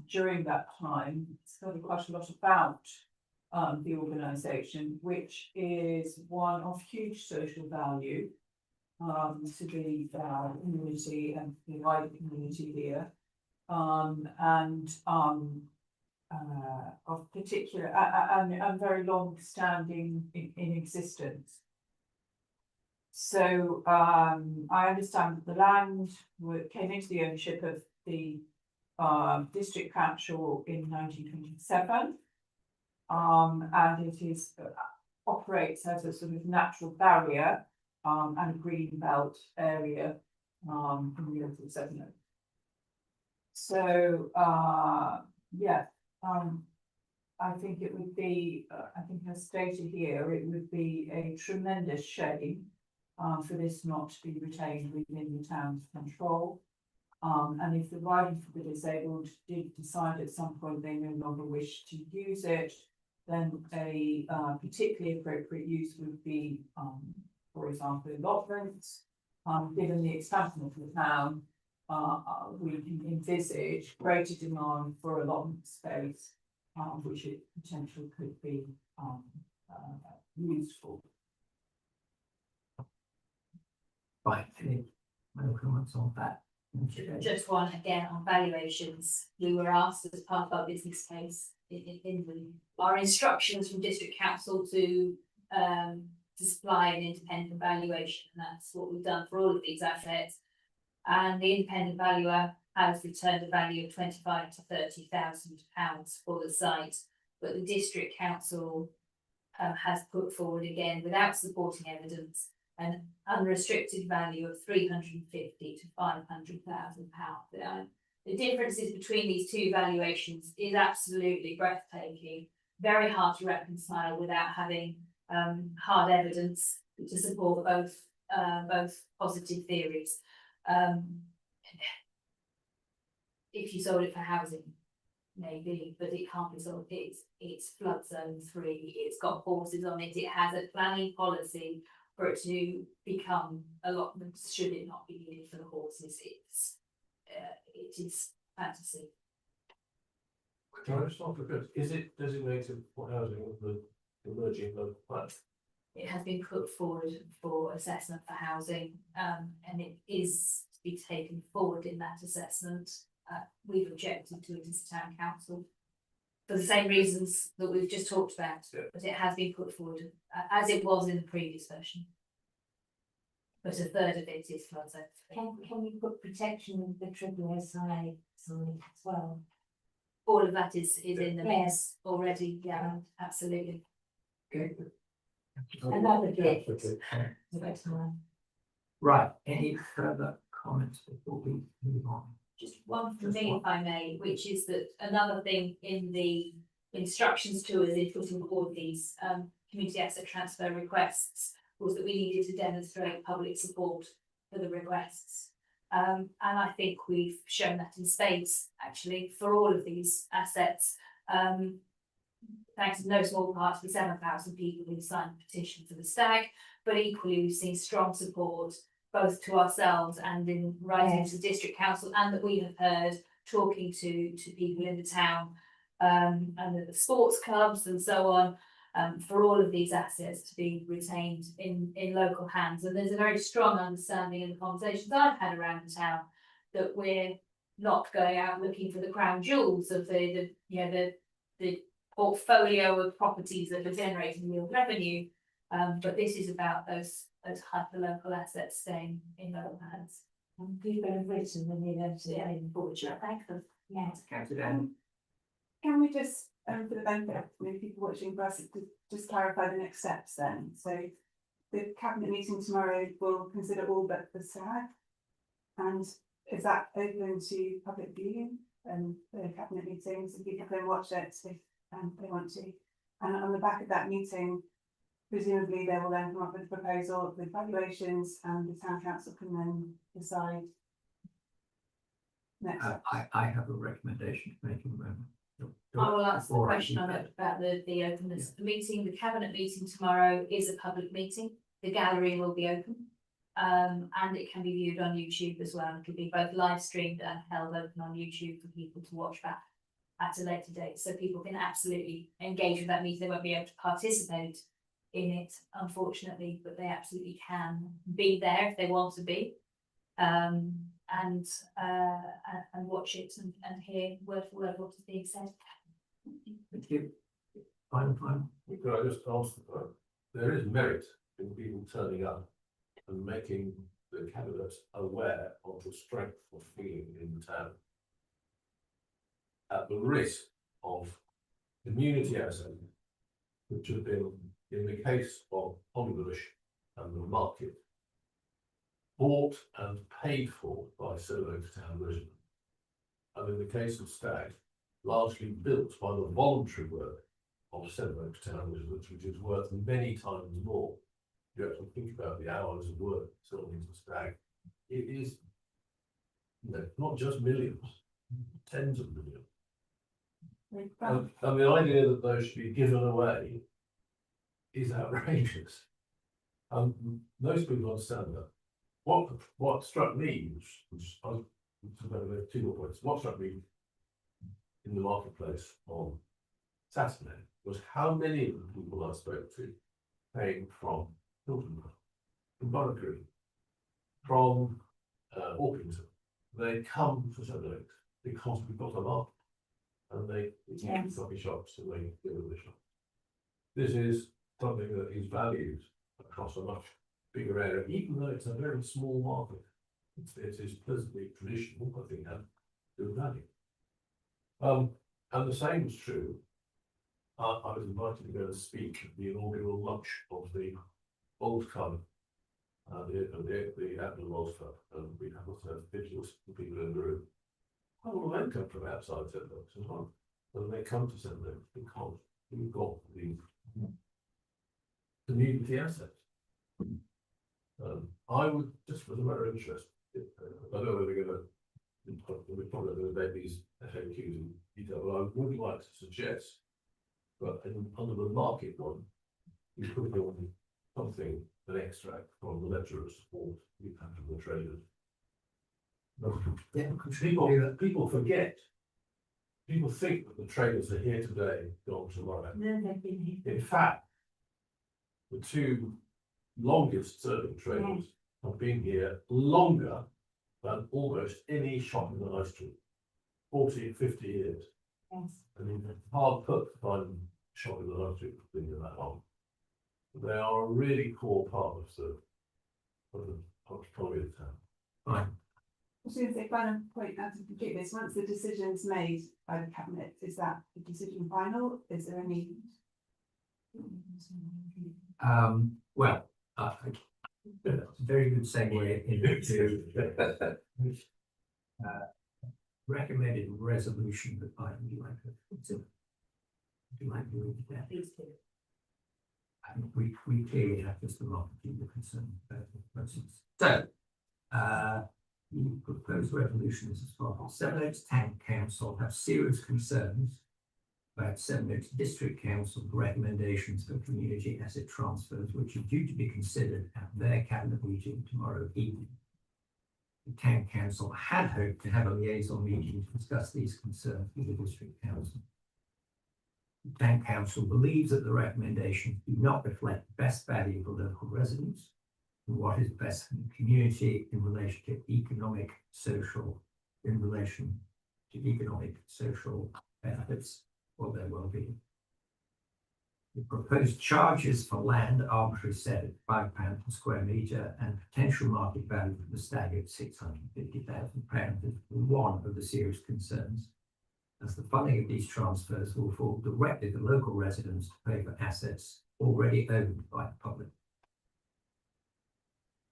During that time, discovered quite a lot about the organisation, which is one of huge social value to the community and the wider community here, of particular and very long standing in existence. So I understand that the land came into the ownership of the district council in 1927, and it is operates as a sort of natural barrier and a green belt area in the local Sevenoaks. So yeah, I think it would be, I think as stated here, it would be a tremendous shame for this not to be retained within the town's control. And if the riding for the disabled did decide at some point they no longer wish to use it, then a particularly appropriate use would be, for example, allotments. Given the expansion of the town, we can envisage greater demand for allotment space, which it potentially could be used for. Right, any final comments on that? Just one again on valuations. We were asked as part of our business case in our instructions from district council to supply an independent valuation. That's what we've done for all of these assets. And the independent valuer has returned a value of £25,000 to £30,000 for the site, but the district council has put forward again, without supporting evidence, an unrestricted value of £350,000 to £500,000. The differences between these two valuations is absolutely breathtaking, very hard to reconcile without having hard evidence to support both positive theories. If you sold it for housing, maybe, but it can't be sold. It's flood zone 3. It's got horses on it. It has a planning policy for it to become allotments. Should it not be needed for the horses? It is fantasy. Can I just ask a bit, is it designated for housing with the emerging local plan? it has been put forward for assessment for housing, and it is to be taken forward in that assessment. We've objected to it as town council for the same reasons that we've just talked about, but it has been put forward as it was in the previous version. But a third of it is flood zone. Can you put protection of the triple SI sign as well? All of that is in the mix already, yeah, absolutely. Okay. Another bit. Right, any further comments before we move on? Just one from me, if I may, which is that another thing in the instructions to us in putting forward these community asset transfer requests was that we needed to demonstrate public support for the requests. And I think we've shown that in spades, actually, for all of these assets. Thanks in no small part to the 7,000 people who signed the petition for the stag, but equally we've seen strong support both to ourselves and in writing to district council, and that we have heard talking to people in the town, and the sports clubs and so on, for all of these assets to be retained in local hands. And there's a very strong understanding in the conversations I've had around the town that we're not going out looking for the crown jewels of the portfolio of properties that are generating real revenue, but this is about those hyper local assets staying in local hands. And people have written when they don't see it. Unfortunately, thank them. Yes. Councillor Dan. Can we just, for the benefit of the people watching for us, just clarify the next steps then? So the cabinet meeting tomorrow will consider all but the stag. And is that open to public viewing and the cabinet meetings, and people can watch it if they want to? And on the back of that meeting, presumably they will then come up with a proposal with valuations, and the town council can then decide. Next. I have a recommendation to make in a moment. I will ask the Before I question do on that. it about the openness of the meeting. The cabinet meeting tomorrow is a public meeting. The gallery will be open. And it can be viewed on YouTube as well. It can be both live streamed and held open on YouTube for people to watch back at a later date. So people can absolutely engage with that meeting. They won't be able to participate in it, unfortunately, but they absolutely can be there if they want to be. And watch it and hear word for word what is being said. Thank you. Final. Could I just ask, there is merit in people turning up and making the candidates aware of the strength of feeling in the town. At the risk of community assets, which have been, in the case of Hollybush and the market, bought and paid for by Sevenoaks Town residents, and in the case of Stag, largely built by the voluntary work of Sevenoaks Town residents, which is worth many times more. You actually think about the hours of work still into Stag. It is, not just millions, tens of millions. And the idea that those should be given away is outrageous. Most people understand that. What struck me, which I was about 2 more points, what struck me in the marketplace on Saturday was how many of the people I spoke to came from Hilton, from Borough Green, from Orpington. They come to Sevenoaks because we've got a market, and they eat coffee shops and they go to the shop. This is something that is valued across a much bigger area, even though it's a very small market. It is pleasantly traditional, I think, and good value. And the same is true. I was invited to go and speak at the inaugural lunch of the Old Club, the Admiral Rolls Club, and we have also had vigils for people in the room. Well, they come from outside Sevenoaks as well, and they come to Sevenoaks because we've got these community assets. I would, just for the matter of interest, I don't know whether we're probably going to make these FAQs in detail, but I would like to suggest, but under the market one, you put on something, an extract from the letter of support we've had from the traders. People forget. People think that the traders are here today, gone tomorrow. No, they've been here. In fact, the two longest serving trains have been here longer than almost any shop in the high street. 40, 50 years. Yes. I mean, hard put to find a shop in the high street that's been here that long. They are a really core part of the economy of the town. Fine. As soon as they kind of point out to complete this, once the decision's made by the cabinet, is that the decision final? Is there any? Well, it's a very good segue into recommended resolution that I would like to consider. Would you like to read that? Please do. We clearly have just a multitude of concerns about the process. So, the proposed resolution is as follows. Sevenoaks Town Council have serious concerns about Sevenoaks District Council recommendations for community asset transfers, which are due to be considered at their cabinet meeting tomorrow evening. The Town Council had hoped to have a liaison meeting to discuss these concerns with the District Council. The Town Council believes that the recommendations do not reflect the best value for local residents and what is best for the community in relation to economic, social benefits for their well-being. The proposed charges for land arbitrarily set at £5 per square metre and potential market value for the stag at £650,000 is one of the serious concerns, as the funding of these transfers will fall directly to local residents to pay for assets already owned by the public.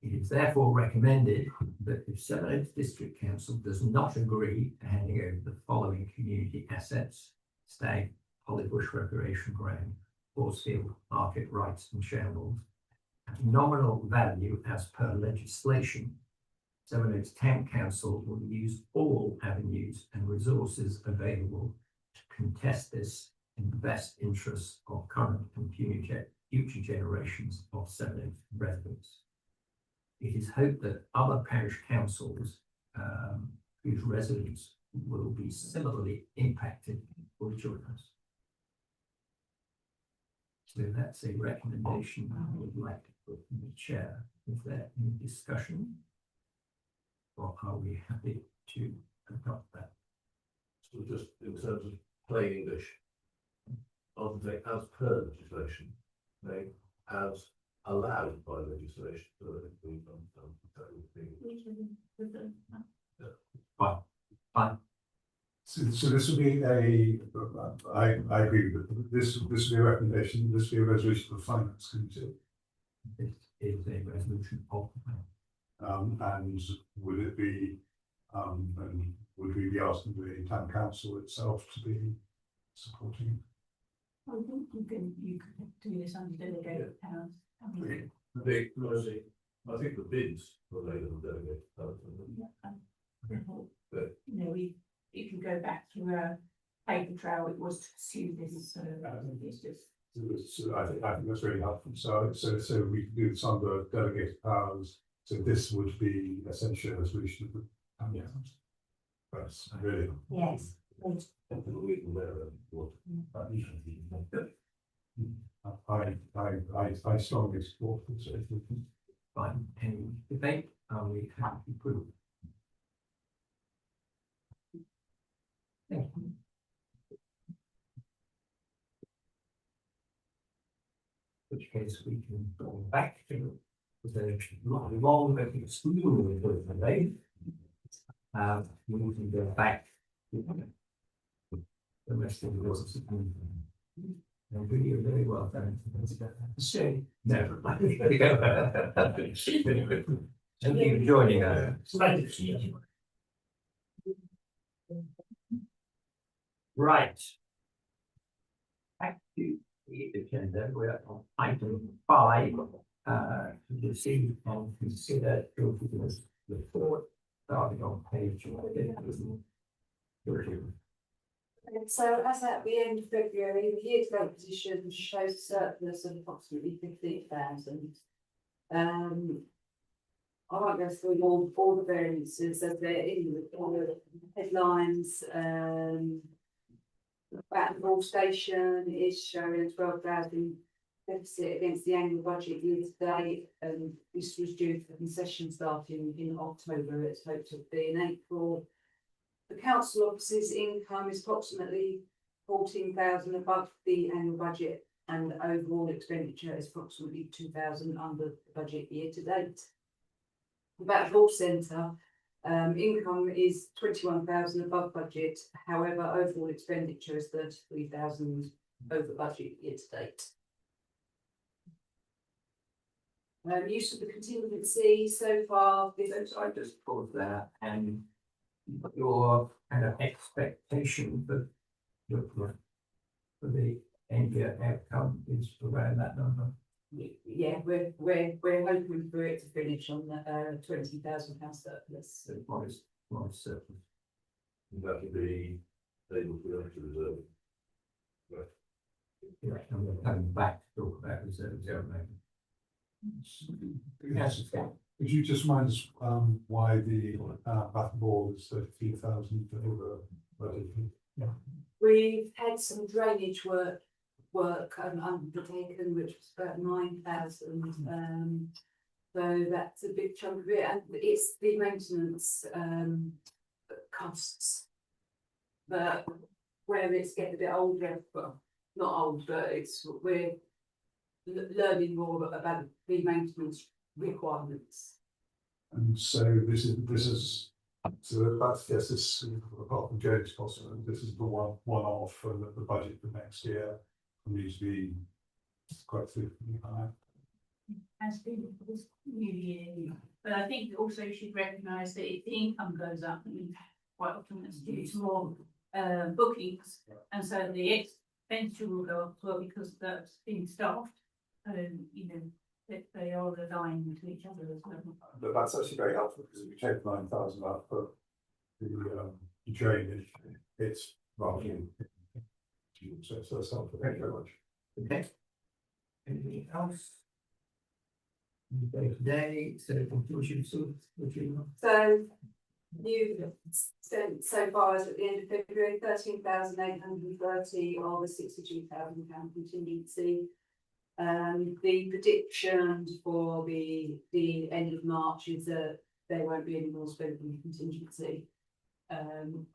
It is therefore recommended that if Sevenoaks District Council does not agree to handing over the following community assets: stag, Hollybush Recreation Ground, Horsfield, Market Rights and Shambles, at nominal value as per legislation, Sevenoaks Town Council will use all avenues and resources available to contest this in the best interests of current and future generations of Sevenoaks residents. It is hoped that other parish councils whose residents will be similarly impacted will join us. So that's a recommendation I would like to put in the chair. Is there any discussion? Or are we happy to adopt that? So just in terms of plain English, rather than say as per legislation, they as allowed by legislation. Fine. So this will be I agree with it. This will be a recommendation, this will be a resolution for the Finance Committee. This is a resolution of the plan. And would it be, and would we be asking the Town Council itself to be supporting? I think you can do this under delegated powers. I think the bids were made on delegated powers. You know, if you go back through a paper trail, it was to pursue this, so it's just. So I think that's really helpful. So we can do this under delegated powers. So this would be essentially a resolution of the Town Council. That's really. Yes. I strongly support this. Fine. Any debate? Are we happy to approve? Thank you. In which case we can go back to the long exclusion today. We can go back to the rest of the rules. And you're very well done. Shame. No. Thank you for joining us. Right. Back to the agenda. We're on item 5. To receive and consider George's report, starting on page 1. So as at the end of February, the year-to-date position shows a surplus of approximately 15,000. I won't go through all the variances as they're in the headlines. About the North Station is showing 12,000 deficit against the annual budget year to date, and this was due for concession starting in October. It's hoped to be in April. The council office's income is approximately 14,000 above the annual budget, and overall expenditure is approximately 2,000 under the budget year to date. About the Hall Centre, income is 21,000 above budget, however, overall expenditure is 33,000 over budget year to date. Use of the contingency so far, So I just pause there and your kind of expectation for the end year outcome is around that number. yeah, we're hoping for it to finish on the £20,000 surplus. So modest surplus. That would be able to go to reserve. Yeah, and we're coming back to talk about reserves, maybe. Yes, could you just remind us why the bath ball is 32,000 over budget? We've had some drainage work undertaken, which was about 9,000. So that's a big chunk of it, and it's the maintenance costs. But where it's getting a bit older, well, not old, but we're learning more about the maintenance requirements. And so this is so that's yes, this apart from James cost, this is the one-off for the budget for next year. Needs to be quite significantly high. Has been for this new year, but I think also you should recognise that if the income goes up, and quite often that's due to more bookings, and so the expenditure will go up as well because that's being staffed. You know, that they are aligned to each other as well. But that's actually very helpful because if we take 9,000 out for the drainage, it's rather than so that's helpful. Thank you very much. Okay. Anything else? Day to day, so would you? So you've spent so far as at the end of February 13,830 of the £62,000 contingency. The prediction for the end of March is that there won't be any more spent on contingency.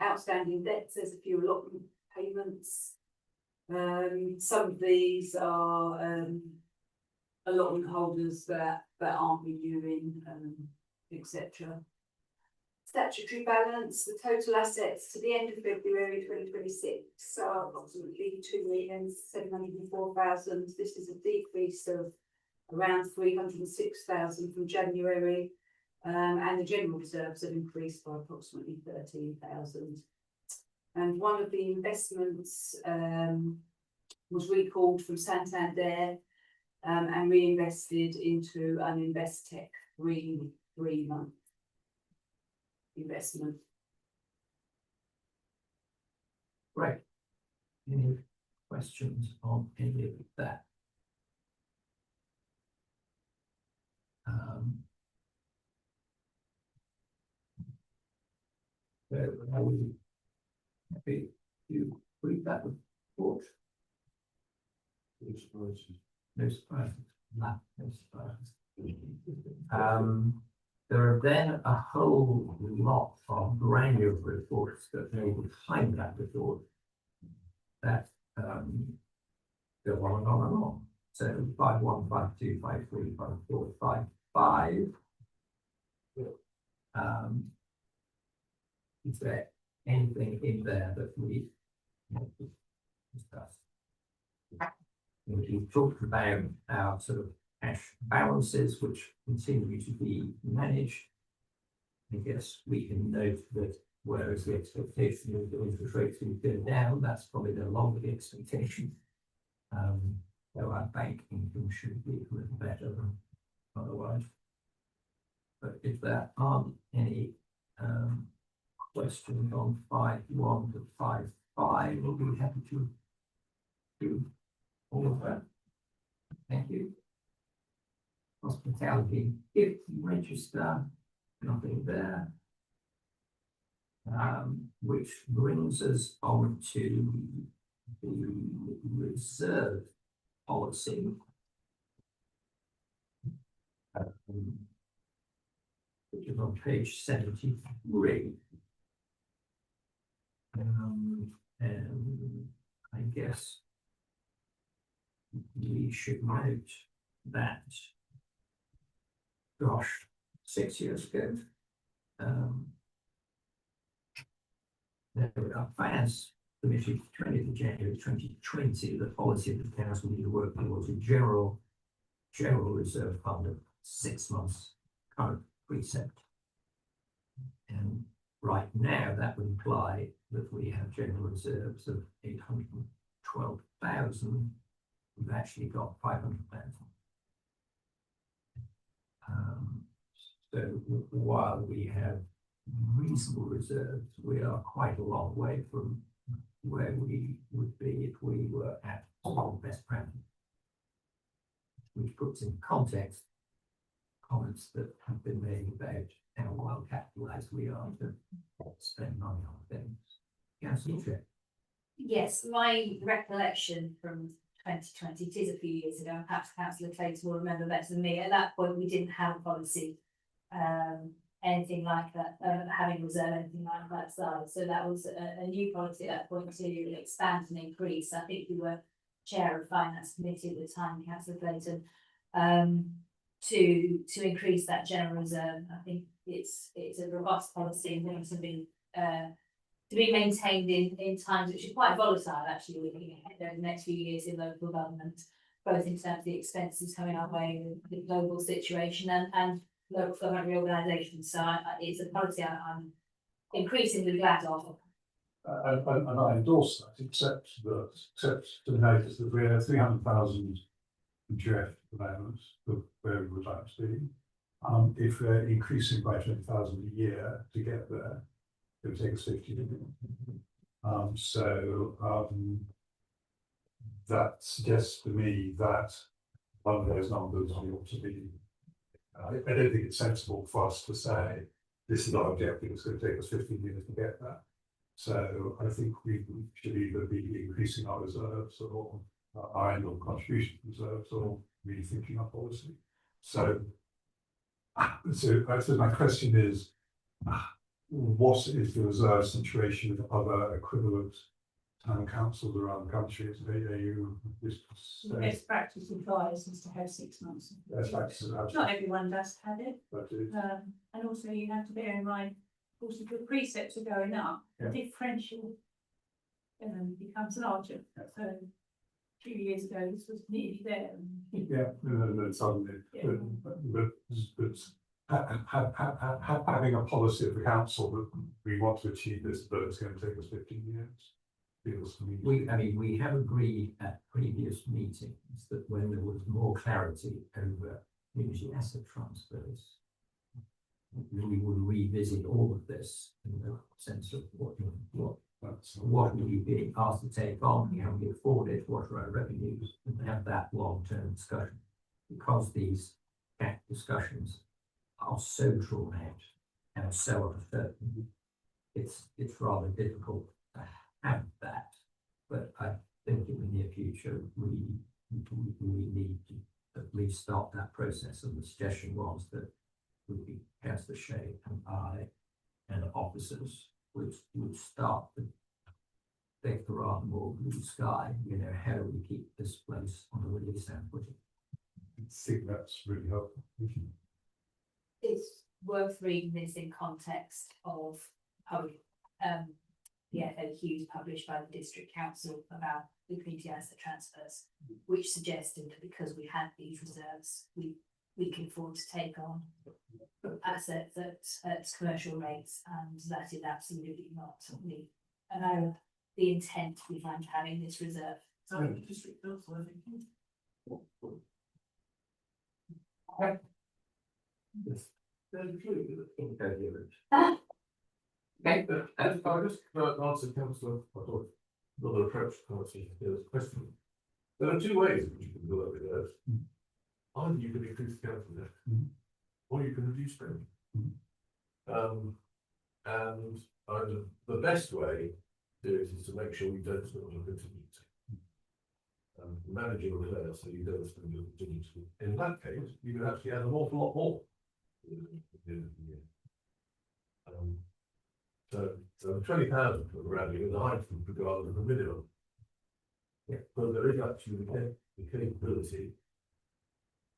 Outstanding debts, there's a few allotment payments. Some of these are allotment holders that aren't renewing, etc. Statutory balance, the total assets to the end of February 2026 are approximately 2,704,000. This is a decrease of around 306,000 from January, and the general reserves have increased by approximately 13,000. And one of the investments was recalled from Santander and reinvested into an Investec 3-month investment. Right. Any questions on any of that? So are we happy to read that report? No surprises. No surprises. No surprises. There are then a whole lot of granular reports that go behind that report that go on and on and on. So 5.1, 5.2, 5.3, 5.4, 5.5. Is there anything in there that we want to discuss? We've talked about our sort of cash balances, which continue to be managed. I guess we can note that whereas the expectation is that interest rates will go down, that's probably no longer the expectation. So our bank income should be a little better than otherwise. But if there aren't any questions on 5.1 to 5.5, we'll be happy to do all of that. Thank you. Hospitality gift register, nothing there. Which brings us on to the reserve policy. which is on page 73. And I guess we should note that, gosh, 6 years ago, our finance committee, 20th of January 2020, the policy of the council need to work towards a general reserve fund of 6 months current precept. And right now, that would imply that we have general reserves of 812,000. We've actually got 500,000. So while we have reasonable reserves, we are quite a long way from where we would be if we were at best practice. Which puts in context comments that have been made about how well capitalised we are to spend money on things. Councillor Chair. Yes, my recollection from 2020, it is a few years ago, and perhaps Councillor Clayton will remember better than me. At that point, we didn't have a policy, anything like that, having reserve anything like that size. So that was a new policy at that point to expand and increase. I think we were chair of finance committee at the time, Councillor Clayton, to increase that general reserve. I think it's a robust policy and things have been to be maintained in times which are quite volatile, actually, looking ahead over the next few years in local government, both in terms of the expenses coming our way, the global situation and local government reorganisation. So it's a policy I'm increasingly glad of. And I endorse that, except to notice that we have 300,000 draft at the moment of where we would like to be. If we're increasing by 20,000 a year to get there, it would take us 50 million. That suggests to me that one of those numbers ought to be. I don't think it's sensible for us to say this is our objective, it's going to take us 15 years to get there. So I think we should either be increasing our reserves or our annual contribution reserves or rethinking our policy. So my question is, what is the reserve situation of other equivalent town councils around the country? Are you Best practice advice is to have 6 months. best practices? Not everyone does have it. But And also you have to bear in mind, of course, if the precepts are going up, the differential becomes larger. So a few years ago, this was nearly there. yeah, and then suddenly, but having a policy of the council that we want to achieve this, but it's going to take us 15 years. Feels to me. We have agreed at previous meetings that when there was more clarity over community asset transfers, we would revisit all of this in the sense of what will we be asked to take on, can we afford it, what are our revenues, and have that long-term discussion. Because these discussions are so drawn out and so uncertain, it's rather difficult to have that. But I think in the near future we need to at least start that process, and the suggestion was that would be Councillor Shea and I and officers would start to think rather more blue sky, how do we keep this place on a really sound footing? I think that's really helpful. It's worth reading this in context of public the FAQs published by the district council about the community asset transfers, which suggested that because we had these reserves, we can afford to take on assets at commercial rates, and that is absolutely not the intent behind having this reserve. So the district council, I think. Okay. I just answer Councillor, another approach to answering this question. There are two ways in which you can build up reserves. Either you can increase the council debt, or you can reduce spending. And the best way to do it is to make sure we don't spend on contingency. managing over there, so you don't spend your contingency. In that case, you could actually add an awful lot more. At the end of the year. So 20,000 for the revenue is the highest regardless of the minimum. Yeah. But there is actually the capability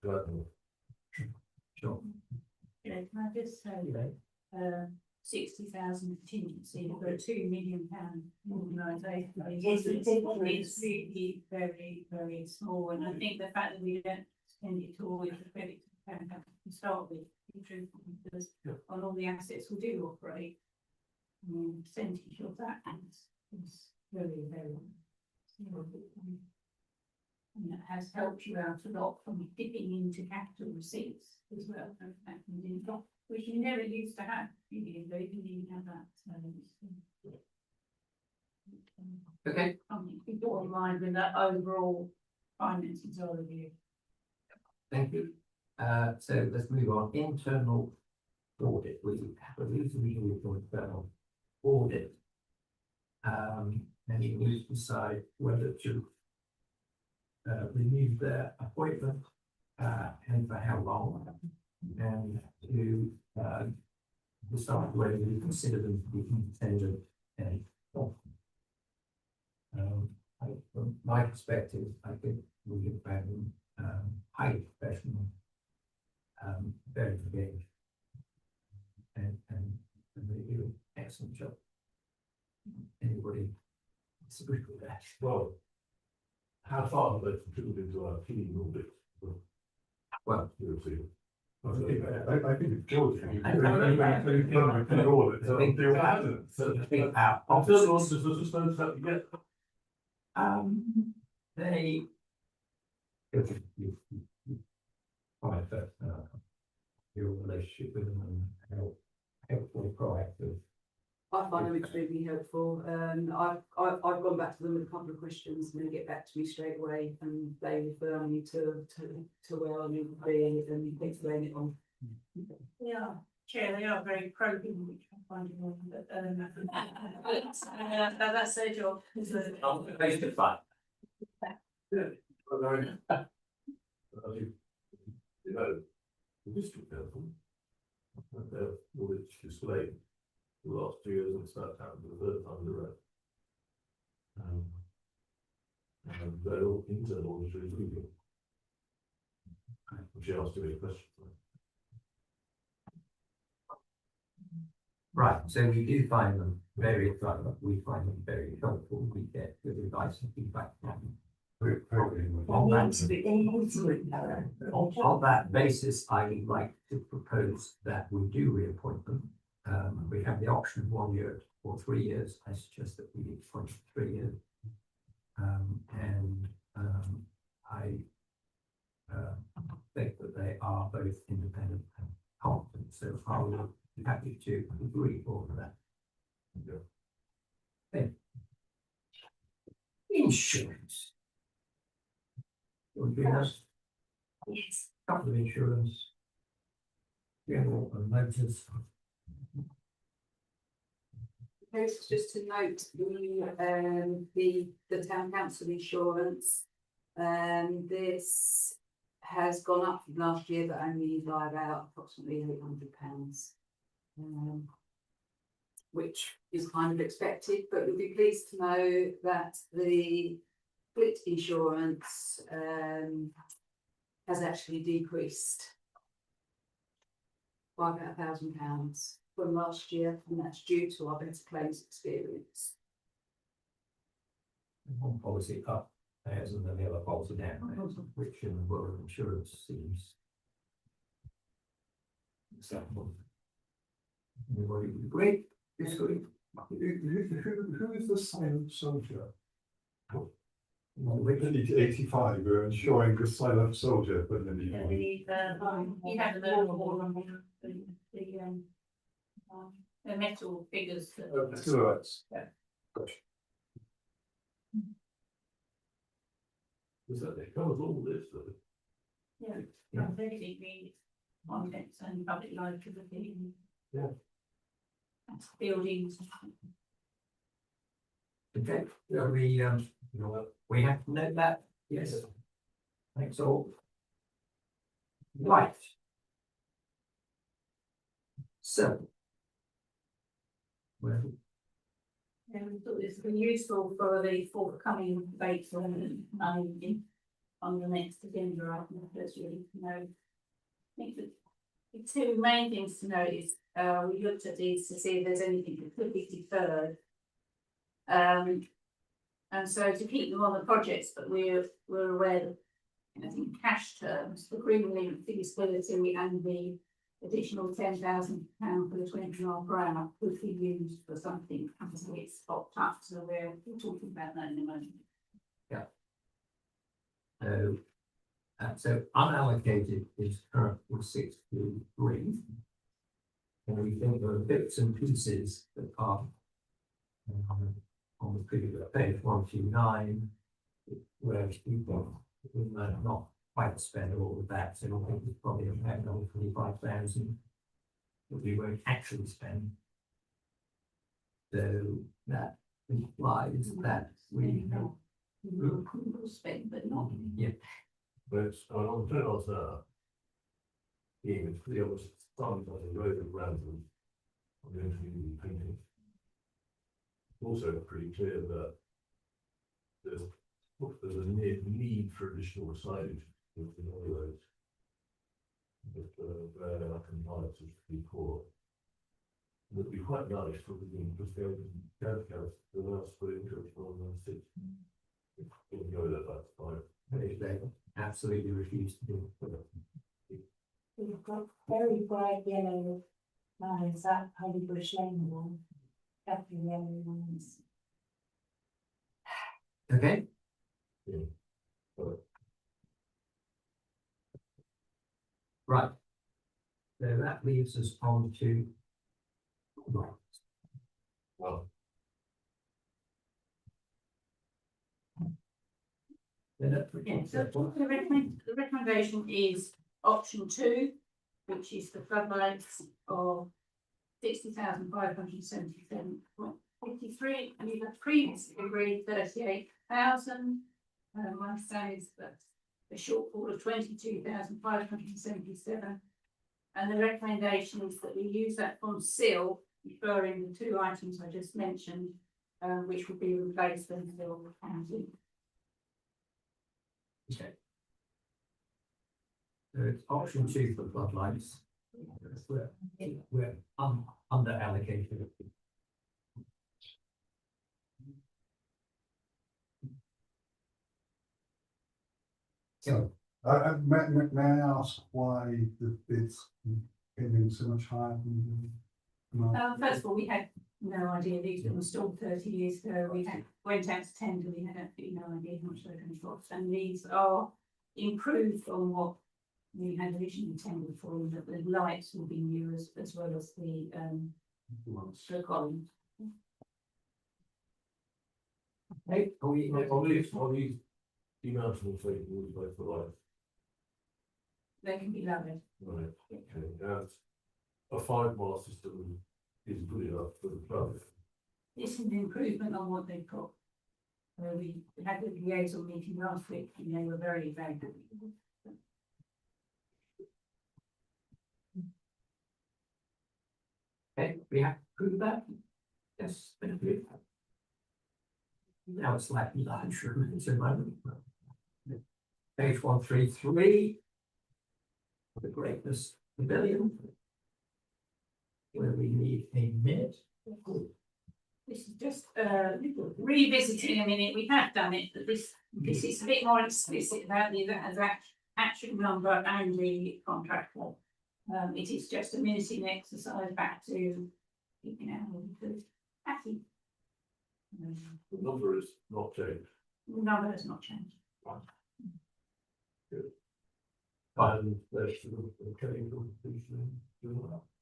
to add more. Sure. You know, can I just say, 60,000 contingency for a £2 million organisation. Yes, it is. It's really very, very small, and I think the fact that we don't spend it all is a credit to the town council to start with, in truth, because on all the assets we do operate, percentage of that is very, very. And that has helped you out a lot from dipping into capital receipts as well, which you never used to have. You didn't have that. Okay. I think we brought in mind with that overall finances overview. Thank you. So let's move on. Internal audit. We have a reasonably good internal audit. And you need to decide whether to renew their appointment and for how long, and to decide whether you consider them to be independent and from my perspective, I think we have found highly professional, very engaged, and they do an excellent job. Anybody disagree with that? Well, how far have they contributed to our team audit? Well, You'll see. I think it's George. I think our officers, There's no step yet. they. Private, your relationship with them and how helpful, proactive. I find them extremely helpful. I've gone back to them with a couple of questions and they get back to me straight away and they refer me to where I need to be and explain it on. Yeah, Chair, they are very probing, which I find it wrong, but that's their job. Based on fact. You know, the district council, their audit displayed the last 2 years, and it's not happened for the third time in a row. And they're all internal auditors leaving. Which asked me a question. Right, so we do find them very thorough, we find them very helpful, we get good advice and feedback from them. On that basis, I would like to propose that we do reappoint them. We have the option of 1 year or 3 years. I suggest that we appoint 3 years. I think that they are both independent and competent, so I will be happy to agree for that. Okay. Insurance. Yes. Couple of insurance. General and motors. Just to note the town council insurance. This has gone up from last year, but only by about approximately £800. Which is kind of expected, but you'll be pleased to know that the split insurance has actually decreased by about £1,000 from last year, and that's due to our better claims experience. One policy up, and then the other policy down, which in the world of insurance seems acceptable. Anybody agree? Disagree? Who is the silent soldier? Which 85, we're ensuring the silent soldier, but then You have the metal figures. Is that they covers all this, though? Yeah, basically, contents and public liability. Yeah. Buildings. Okay, so we have to note that Yes. Thanks all. Right. So. Well, We thought this would be useful for the forthcoming debate on the next agenda item, that's really, I think the two main things to note is, we looked at these to see if there's anything that could be deferred. And so to keep them on the projects, but we're aware that, I think in cash terms, the green link feasibility and the additional £10,000 for the 20 mile per hour could be used for something until it's popped up, so we're talking about that in a moment. So unallocated is currently 63. And we think there are bits and pieces that are on the previous page 129, where we might not quite spend all of that, so I think it's probably about another 25,000 that we won't actually spend. So that implies that we have Spend, but not. Yeah. But on turn on that. Even if the other starting on the road around them, I'm going to be painting. Also pretty clear that there's a need for additional signage in all roads. But where our compliance is pretty poor. It would be quite nice for them just go the last put into it on the 6. If you go that's fine. they absolutely refuse to do it. We've got very bright yellow lines, that Holy Bush Lane one, definitely yellow lines. Okay. Yeah. Right. So that leaves us on to. Well, Yeah, so the recommendation is option 2, which is the floodlights of 60,577.53, and you have previously agreed 38,000. My understanding is that a shortfall of 22,577, and the recommendation is that we use that from SIL, referring the 2 items I just mentioned, which would be replaced until the county. Okay. So it's option 2 for floodlights. We're under allocated. So May I ask why the bids came in so much higher than the? First of all, we had no idea these were installed 30 years ago. We went out to tender, we had absolutely no idea how much they were going to cost. And these are improved on what we had originally tendered for, that the lights will be new as well as the columns. hey, are we on these emails will say we'll go for life. They can be lowered. Right, okay, and a 5-mile system is good enough for the club. This is an improvement on what they've got. We had the liaison meeting last week and they were very, very good. okay, we have to prove that. Yes, thank you. Now it's slightly larger, so page 133. The Greatness Pavilion. Where we need a minute. This is just revisiting a minute. We have done it, but this is a bit more explicit about the actual number and the contract form. It is just a minuting exercise back to happy. The number is not changed. The number has not changed. Good. And there's the cutting completion.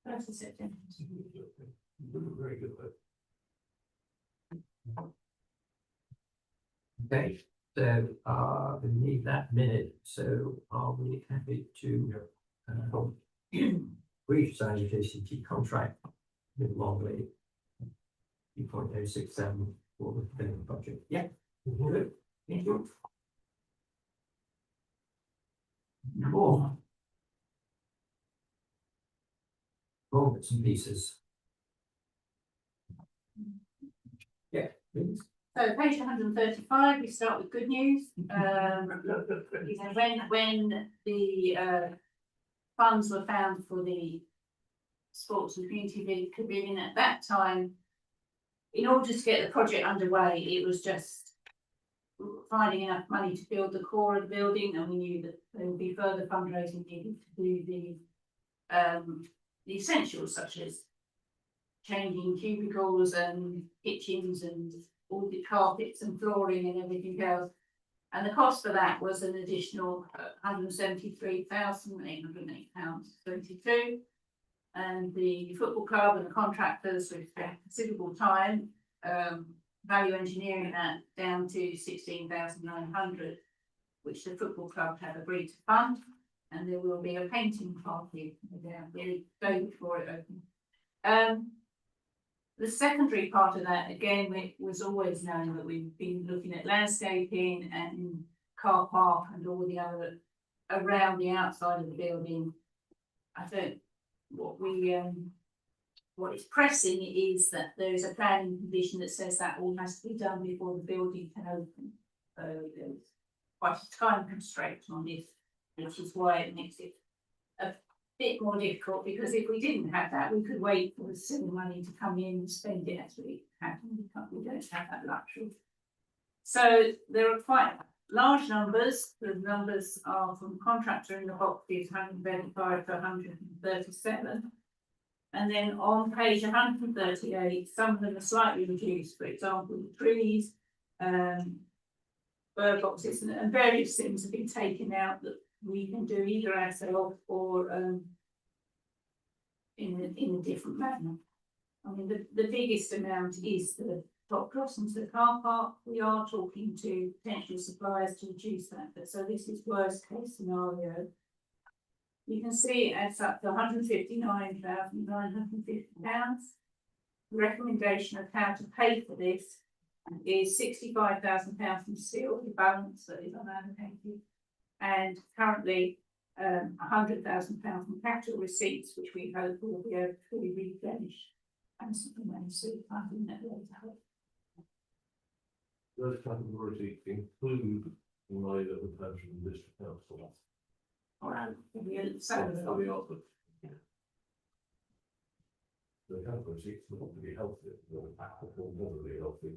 First of September. Very good. Okay, so we need that minute, so are we happy to brief sign the JCT contract with Longley 2.067 for the payment budget? Yeah, good. Thank you. More. More bits and pieces. Yeah, please. So page 135, we start with good news. You know, when the funds were found for the sports and community pavilion at that time, in order to get the project underway, it was just finding enough money to build the core of the building, and we knew that there would be further fundraising needed to do the essentials such as changing cubicles and kitchens and all the carpets and flooring and everything else. And the cost for that was an additional £173,808.22. And the football club and the contractors have spent considerable time value engineering that down to 16,900, which the football club have agreed to fund. And there will be a painting party down the day before it opens. The secondary part of that, again, was always known that we've been looking at landscaping and car park and all the other around the outside of the building. I think what is pressing is that there is a planning condition that says that all has to be done before the building can open. So there's quite a time constraint on this, which is why it makes it a bit more difficult, because if we didn't have that, we could wait for the civil money to come in and spend it as we have. We don't have that luxury. So there are quite large numbers. The numbers are from contractor in the boxes 135 to 137. And then on page 138, some of them are slightly reduced. For example, the trees, bird boxes, and various things have been taken out that we can do either ourselves or in a different manner. I mean, the biggest amount is the top crossings to the car park. We are talking to potential suppliers to reduce that, but so this is worst case scenario. You can see it adds up to £159,950. The recommendation of how to pay for this is £65,000 from steel, the balance that is unallocated, and currently £100,000 from capital receipts, which we hope will be able to fully replenish and supplement funding that later. Those capital receipts include the money that was paid from the district council. The capital receipts will be healthy, will be healthy.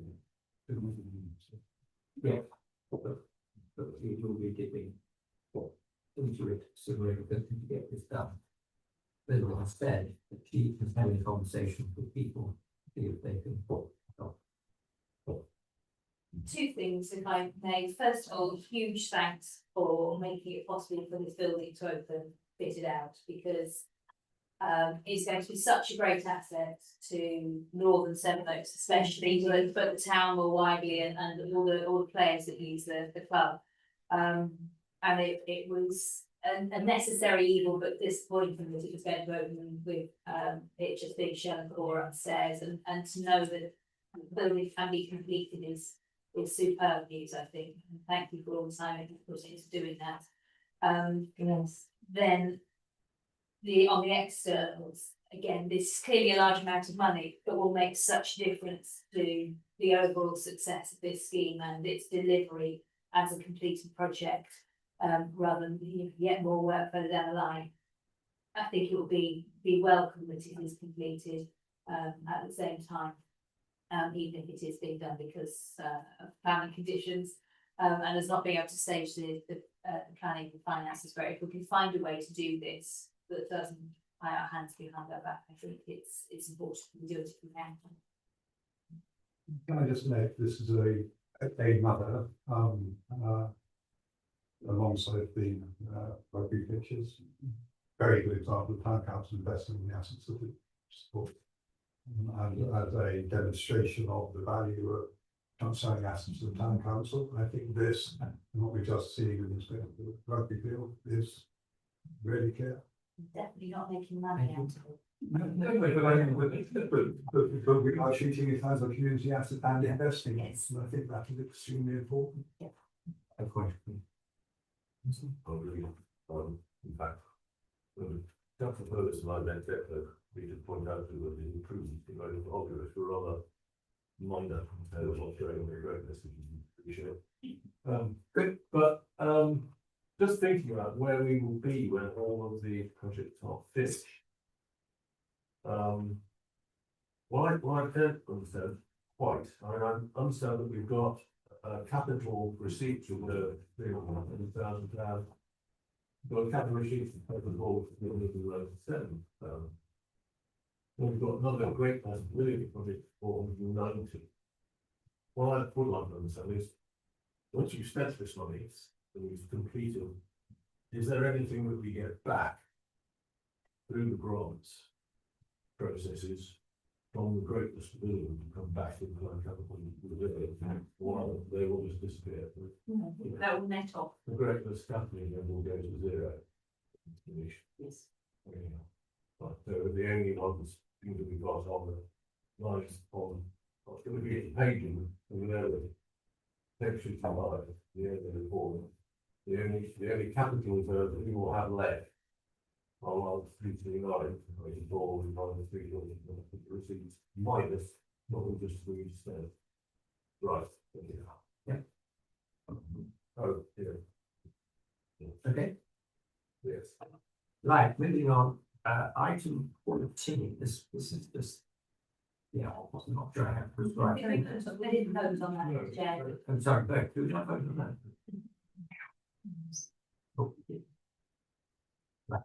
Yeah. But we will be dipping into it significantly to get this done. But instead, the chief is having a conversation with people, see if they can help. Two things, if I may. First of all, huge thanks for making it possible for this building to open, fitted out, because it's going to be such a great asset to Northern Sevenoaks, especially, but the town more widely, and all the players that use the club. And it was a necessary evil, but disappointing that it was going to open with it just being shown for upstairs, and to know that the building can be completed is superb news, I think. And thank you for all the time you put into doing that. Yes. Then on the externals, again, this is clearly a large amount of money, but will make such a difference to the overall success of this scheme and its delivery as a completed project, rather than yet more work further down the line. I think it will be welcome that it is completed at the same time. Even if it is being done because of planning conditions, and as not being able to stage the planning and finances, where if we can find a way to do this that doesn't tie our hands behind our back, I think it's important we do it if we can. Can I just note, this is a mother alongside the rugby pitches. Very good example of town council investing in the assets of the sport. And as a demonstration of the value of transferring assets to the town council, I think this, and what we're just seeing in this rugby field, is really clear. Definitely not making money out of it. But we are treating it as a community asset and investing. Yes. And I think that is extremely important. A question. In fact, couple of others like that, we just point out to the improvements in local obvious were rather minor compared to what's going on in the greatness, which is pretty sure. Good, but just thinking about where we will be when all of the projects are finished. What I don't understand quite, I understand that we've got capital receipts of the £300,000. Got a capital receipts of total we've got another great possibility project for 90. What I would like to understand is, once you've spent this money and you've completed, is there anything that we get back through the grants processes from the great possibility to come back into the capital while they will just disappear? That will net off. The greatness company then will go to zero. Yes. But the only ones things that we got on the lines on what's going to be paid in the area. Section 5, the area report. The only capital reserve that we will have left are 339, which is all in line with 3 receipts minus what we just said. Right. Yeah. Oh, yeah. Okay. Yes. Right, moving on, item 14, this is just, yeah, I was not sure how to right. We didn't vote on that, Chair. I'm sorry, Bert, who did I vote on that? Oh, yeah. Right.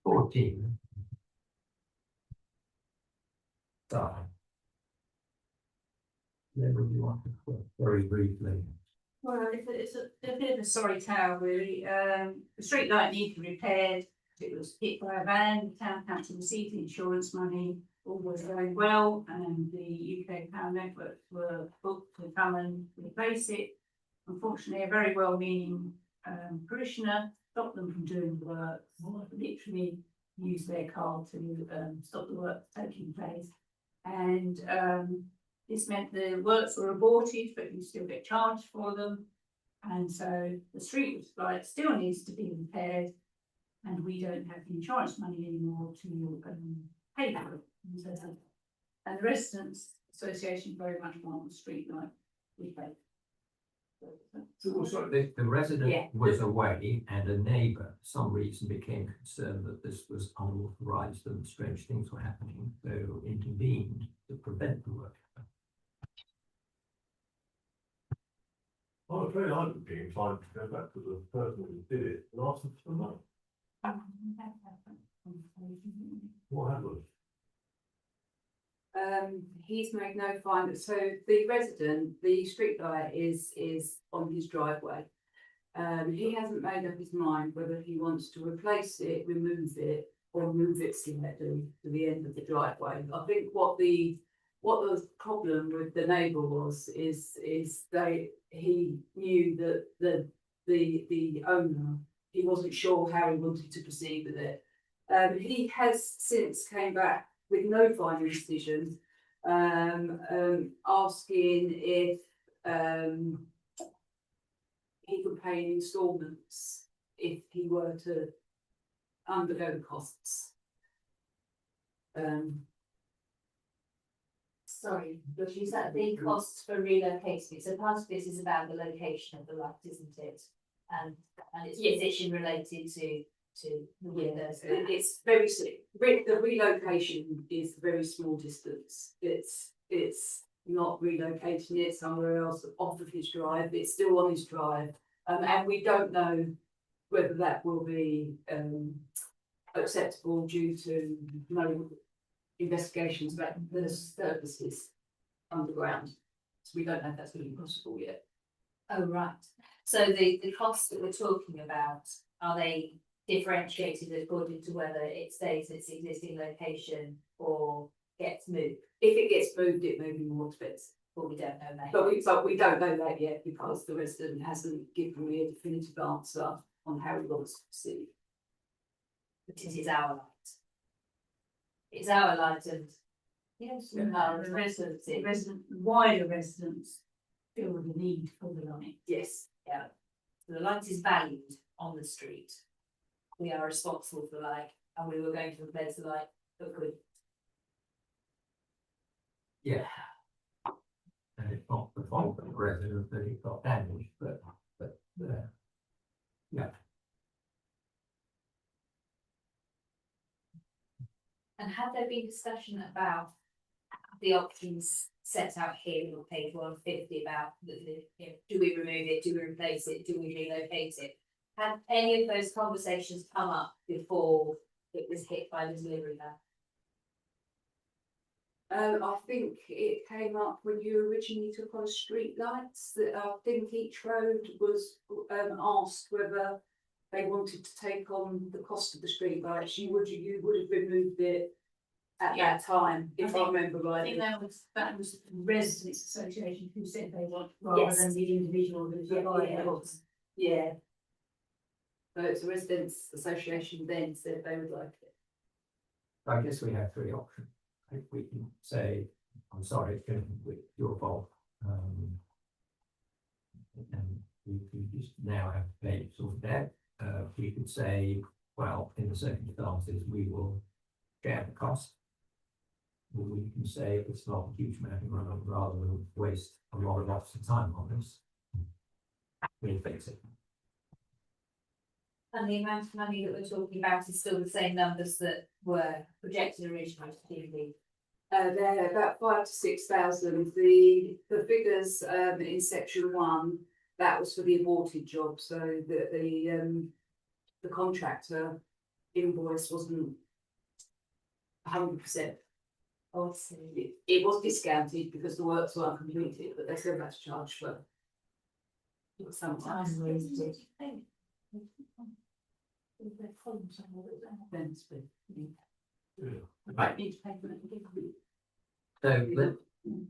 14. Sorry. Then we want to put very briefly. Well, it's a bit of a sorry tale, really. The street light needed repaired. It was hit by a van. The town council received the insurance money. All was going well, and the UK Power Network were booked to come and replace it. Unfortunately, a very well-meaning parishioner stopped them from doing the work. Literally used their car to stop the work taking place, and this meant the works were aborted, but you still get charged for them. And so the street light still needs to be repaired, and we don't have the insurance money anymore to pay for it. And the residents association very much want the street light repaired. The resident Yeah. was away and a neighbour, for some reason, became concerned that this was unauthorised and strange things were happening, so intervened to prevent the work. I'm afraid I would be inclined to go back to the person who did it and ask them for money. What happened? He's made no findings, so the resident, the street light is on his driveway. He hasn't made up his mind whether he wants to replace it, remove it, or move it slightly to the end of the driveway. I think what the problem with the neighbour was is he knew that the owner, he wasn't sure how he wanted to proceed with it. He has since came back with no final decision, asking if he could pay in instalments if he were to undergo the costs. Sorry, but you said the costs for relocating it, so part of this is about the location of the light, isn't it? And its position related to the windows. It's very, the relocation is very small distance. It's not relocating it somewhere else off of his drive. It's still on his drive, and we don't know whether that will be acceptable due to no investigations about the services underground. So we don't know if that's going to be possible yet. Oh, right. So the costs that we're talking about, are they differentiated according to whether it stays in its existing location or gets moved? If it gets moved, it may be more expensive. Well, we don't know that. But we don't know that yet because the resident hasn't given me a definitive answer on how he wants to proceed. But it is our light. It's our light, and yes, The wider residents feel the need for the light. Yes. yeah. So the light is valued on the street. We are responsible for like, and we were going to replace the light, but could. Yeah. And it's not the fault of the resident that it got damaged, but, yeah. And had there been discussion about the options set out here on page 150 about you know, do we remove it, do we replace it, do we relocate it? Had any of those conversations come up before it was hit by the delivery van? I think it came up when you originally took on street lights, that I think each road was asked whether they wanted to take on the cost of the street lights. You would have removed it at Yeah. that time, if I think- remember I rightly. think that was the residents association who said they want, rather Yes. than the individual who's applying it. Yeah. So it's a residents association then said they would like it. I guess we have three options. If we can say, I'm sorry, it's going to be your fault. And we just now have to pay it sort of debt. We could say, well, in the circumstances, we will share the cost. Or we can say it's not a huge amount of money, rather than waste a lot of officer time on this. We'll fix it. And the amount of money that we're talking about is still the same numbers that were projected originally to TV. They're about 5,000 to 6,000. The figures in section 1, that was for the aborted job, so the contractor invoice wasn't 100%. Oh, I see. It was discounted because the works weren't completed, but they still had to charge for sometimes. Might need to pay for it again. So,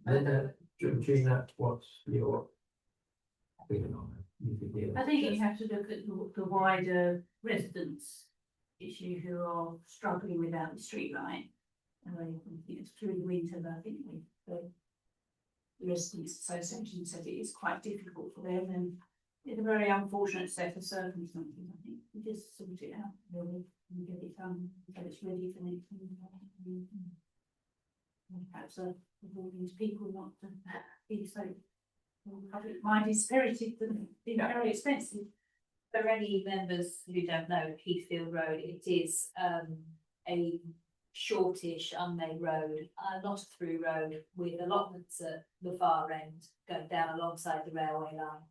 Linda, Georgina, what's your opinion on it? You could deal with I think it. you have to look at the wider residents issue who are struggling without the street light. And I think it's through the winter that I think the residents association said it is quite difficult for them, and it's a very unfortunate set of circumstances. I think we just sort it out really and get it done, get it ready for next year. And perhaps all these people not to be so public-minded, spirited, and be very expensive. For any members who don't know, Heathfield Road, it is a shortish unmade road, not a through road, with allotments at the far end going down alongside the railway line.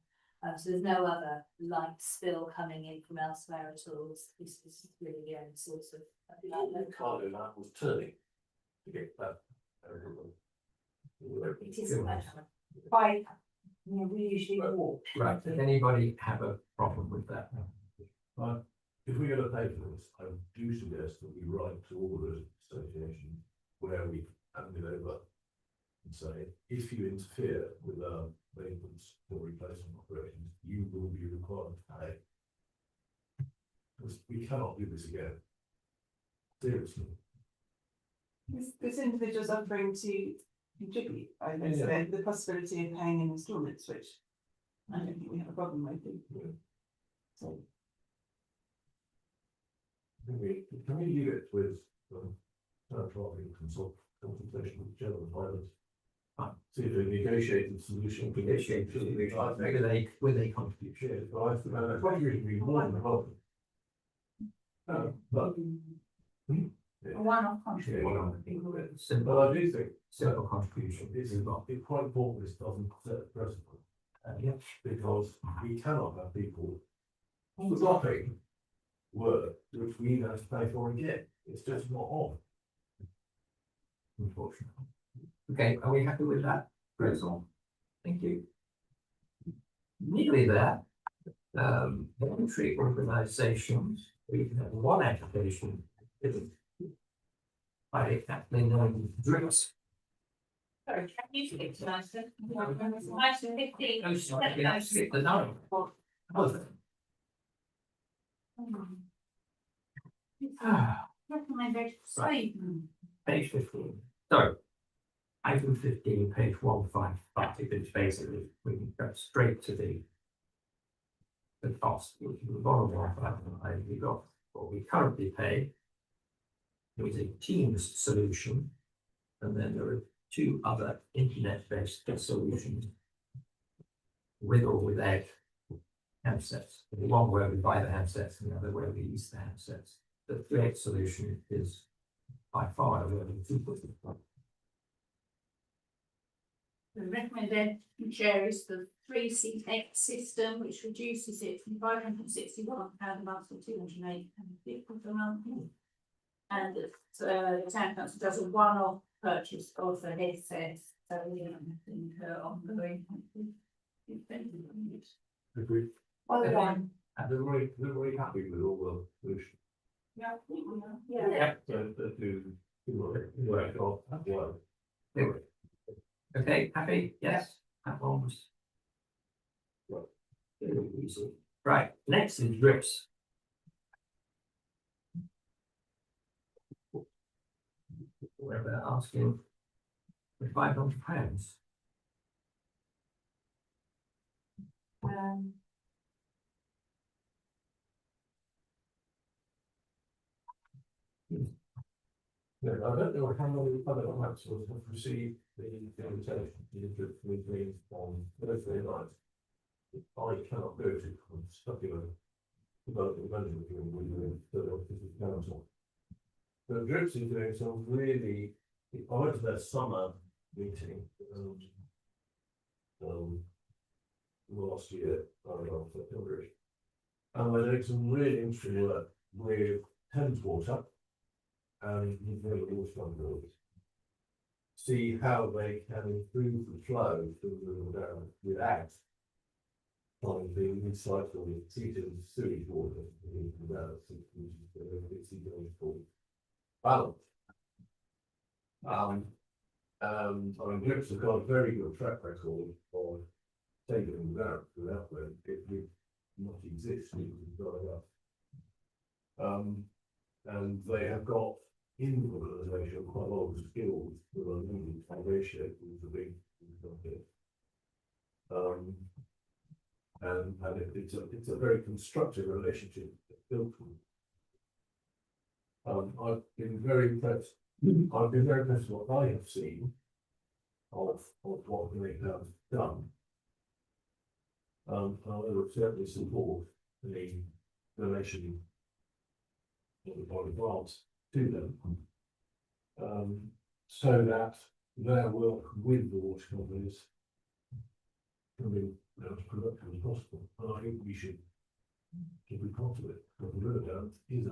So there's no other light spill coming in from elsewhere at all. This is really the only source of. The cargo light was turning to get that. It is By, you know, we usually walk. Right, does anybody have a problem with that? If we're going to pay for this, I do suggest that we write to all the associations where we hand it over and say, if you interfere with our maintenance or replacement operations, you will be required to pay. Because we cannot do this again. Seriously. This individual's offering to contribute, I guess, the possibility of paying in instalments, which I don't think we have a problem with. So. Can we leave it with consultation with general finance? See if a negotiated solution. Negotiated solution. With a contribution. Yeah, I think that's what you're be more than welcome. But. A one-off contribution. But Simple, I do think simple contribution. it's quite important this doesn't set a precedent. Yeah. Because we cannot have people stopping work which we have to pay for again. It's just not on. Unfortunately. Okay, are we happy with that? Proposal? Thank you. Nearly there. Voluntary organisations, we can have one application. By Kathleen Drinks. Sorry, can you skip to item? Item 15. Oh, sorry, I skipped the no. Recommended statement. Page 15. So, item 15, page 155, it's basically, we can go straight to the the cost, which is the bottom line, we got what we currently pay. There is a Teams solution, and then there are two other internet-based solutions with or without handsets. The one where we buy the handsets and the other where we lease the handsets. The third solution is by far where the cheapest. The recommended chair is the 3CX system, which reduces it from £561 a month to £208 a month. And the town council does a one-off purchase of the headsets, so we don't have to incur ongoing expenses. Agreed. Well done. And they're very happy with all the solutions. Yeah, I think we are. Yeah. So that do work off that way. Okay, happy? Yes, that one was. Very easy. Right, next is drips. Where they're asking for £500. Yeah, I don't know how many other councils have received the invitation to the drip meeting on Thursday night. I cannot go to, I'm stuck in a development management room with the council. The drips is doing some really, I went to their summer meeting, last year, around September. And they're doing some really interesting work with Thames Water and the water companies. See how they can improve the flow through the river down without trying to recycle the treated sewage water into the down, which is called balance. I mean, Grips have got a very good track record of taking them down without them. It would not exist, it would dry up. And they have got in the organisation quite a lot of skills that are needed to negotiate with the big companies. And it's a very constructive relationship built. I've been very impressed. I've been very impressed with what I have seen of what they have done. I would certainly support the donation of the body grants to them, so that their work with the water companies can be as productive as possible. And I think we should be part of it. What the river down is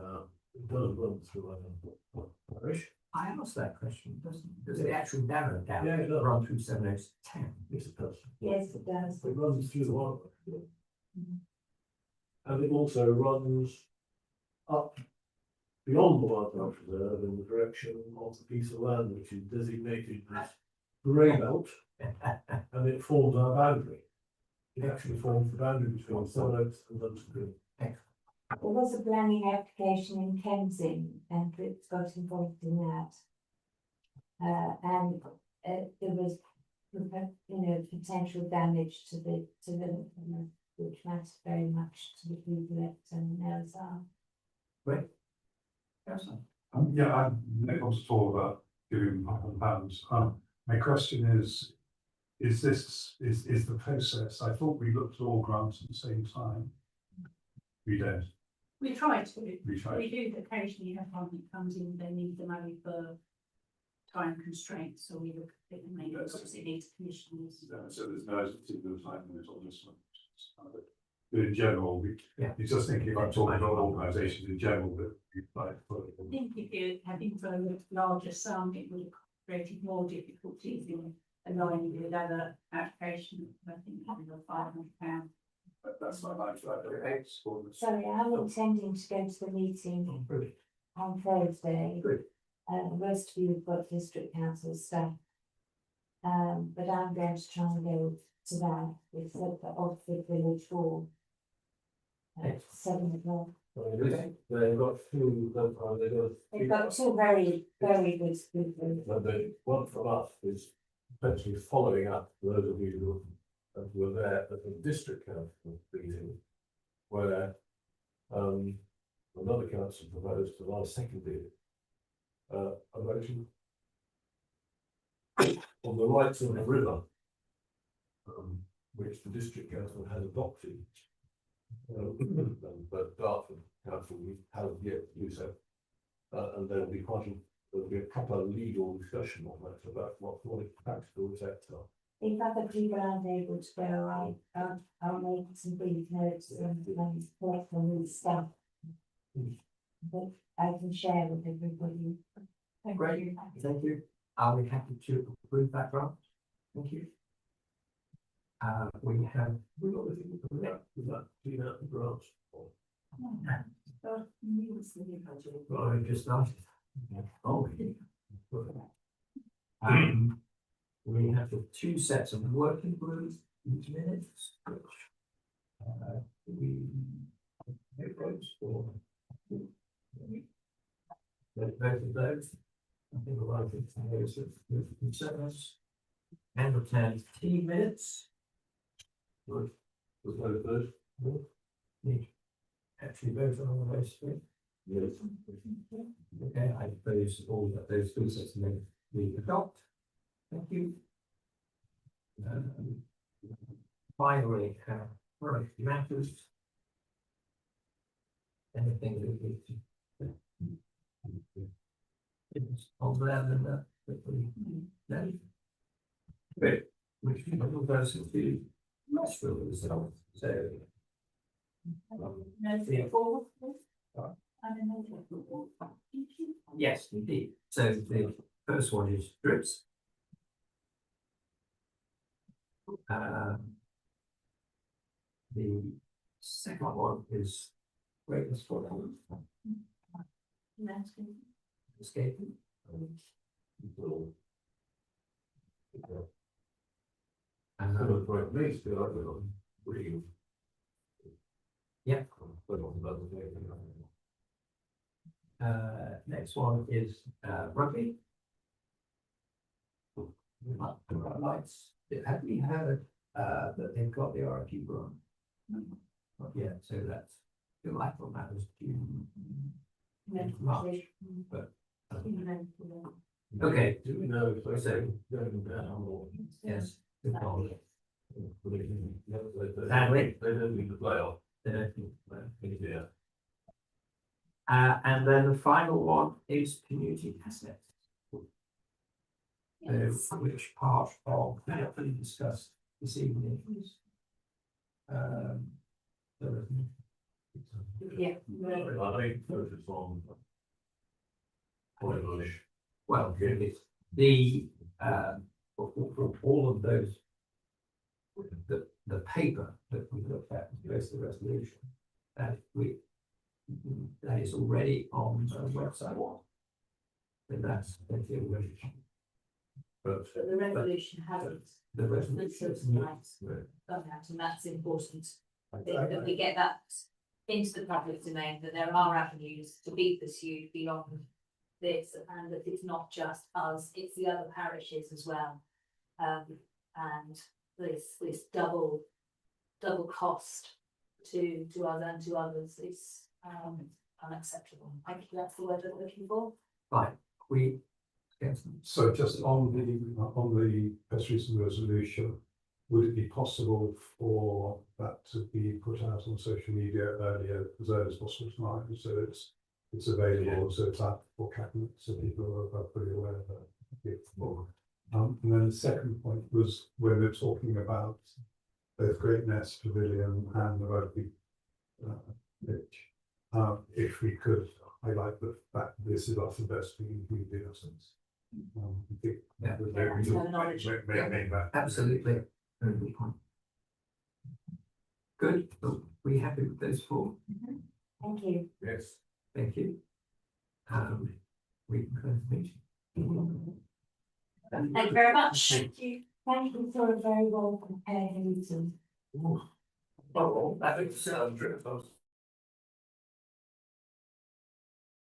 it does run through our parish. I asked that question, does the actual narrow down Yeah, it does. run through Sevenoaks Town? Yes, it does. Yes, it does. It runs through the wildlife. And it also runs up beyond the wildlife reserve in the direction of the piece of land which is designated as grey belt, and it forms our boundary. It actually forms the boundary between Sevenoaks and London Green. There was a planning application in Kensington and Grips got involved in that. And there was, potential damage to the, which matters very much to the people at Nelson. Great. Yeah, I'm no problems at all about giving £500. My question is the process? I thought we looked at all grants at the same time. We don't. We try to. We try. We do occasionally have one that comes in, they need the money for time constraints, so we look at it and maybe it needs commissioners. So there's no particular time limit on this one. But in general, you're just thinking about talking about organisations in general that you apply for. I think if you had for a larger sum, it would have created more difficulties in aligning with other applications. I think having a £500. That's my mind for that. Sorry, I'm intending to go to the meeting on Thursday. Good. The rest of you have got district council stuff. But I'm going to try and go to that. It's at the Oxford Village Hall. At 7 o'clock. They've got two, They've got two very, very good speakers. but the one from us is essentially following up those of you who were there at the district council meeting where another council proposed, and I seconded a motion on the rights of the river, which the district council has adopted, but Dartford Council hasn't yet used so. And there'll be a proper legal discussion on that about what its practical effects are. If other people aren't able to go, I'll make some brief notes and collect on these stuff. That I can share with everybody. Great, thank you. Are we happy to approve that grant? Thank you. We have. We've got the grants. Well, I just started. Oh. We have the two sets of working groups each minutes. We make those for both of those. I think a lot of things in those with concerns. And the 10 minutes. Good. Was that good? Need actually vote on all those three. Yes. Okay, I propose all of those three sets of minutes we adopt. Thank you. Finally, right, matters. Anything that we need to. On there, then that we no. Great, which will go to Nashville result. So. Yes, indeed. So the first one is drips. The second one is greatness for escaping. Yeah. Next one is rugby. Lights. Have we heard that they've got the RFQ run? Not yet, so that's the light on that was June. March, but okay. Do we know if they say going down or? Yes. They don't need to play off. They don't think so. Yeah. And then the final one is community assets. So, which part of that we discussed this evening is Yeah. I think focus on. well, it's the for all of those, the paper that we looked at as the resolution, that is already on the website. And that's already. But the resolution hasn't. The resolution. Done that, and that's important. That we get that into the public domain, that there are avenues to be pursued beyond this, and that it's not just us, it's the other parishes as well. And this double cost to us and to others is unacceptable. Thank you, that's the word I'm looking for. Right, yes. So just on the most recent resolution, would it be possible for that to be put out on social media as early as possible tonight, so it's available, so it's out for cabinet, so people are pretty aware of it. And then the second point was when we're talking about both Great Nest Pavilion and the rugby pitch, if we could highlight the fact that this is us investing in community assets. Absolutely. Very good point. Good. So we happy with those four? Thank you. Yes. Thank you. We can close the meeting. Thank you very much. Thank you for a very well prepared meeting. Oh, that is drip.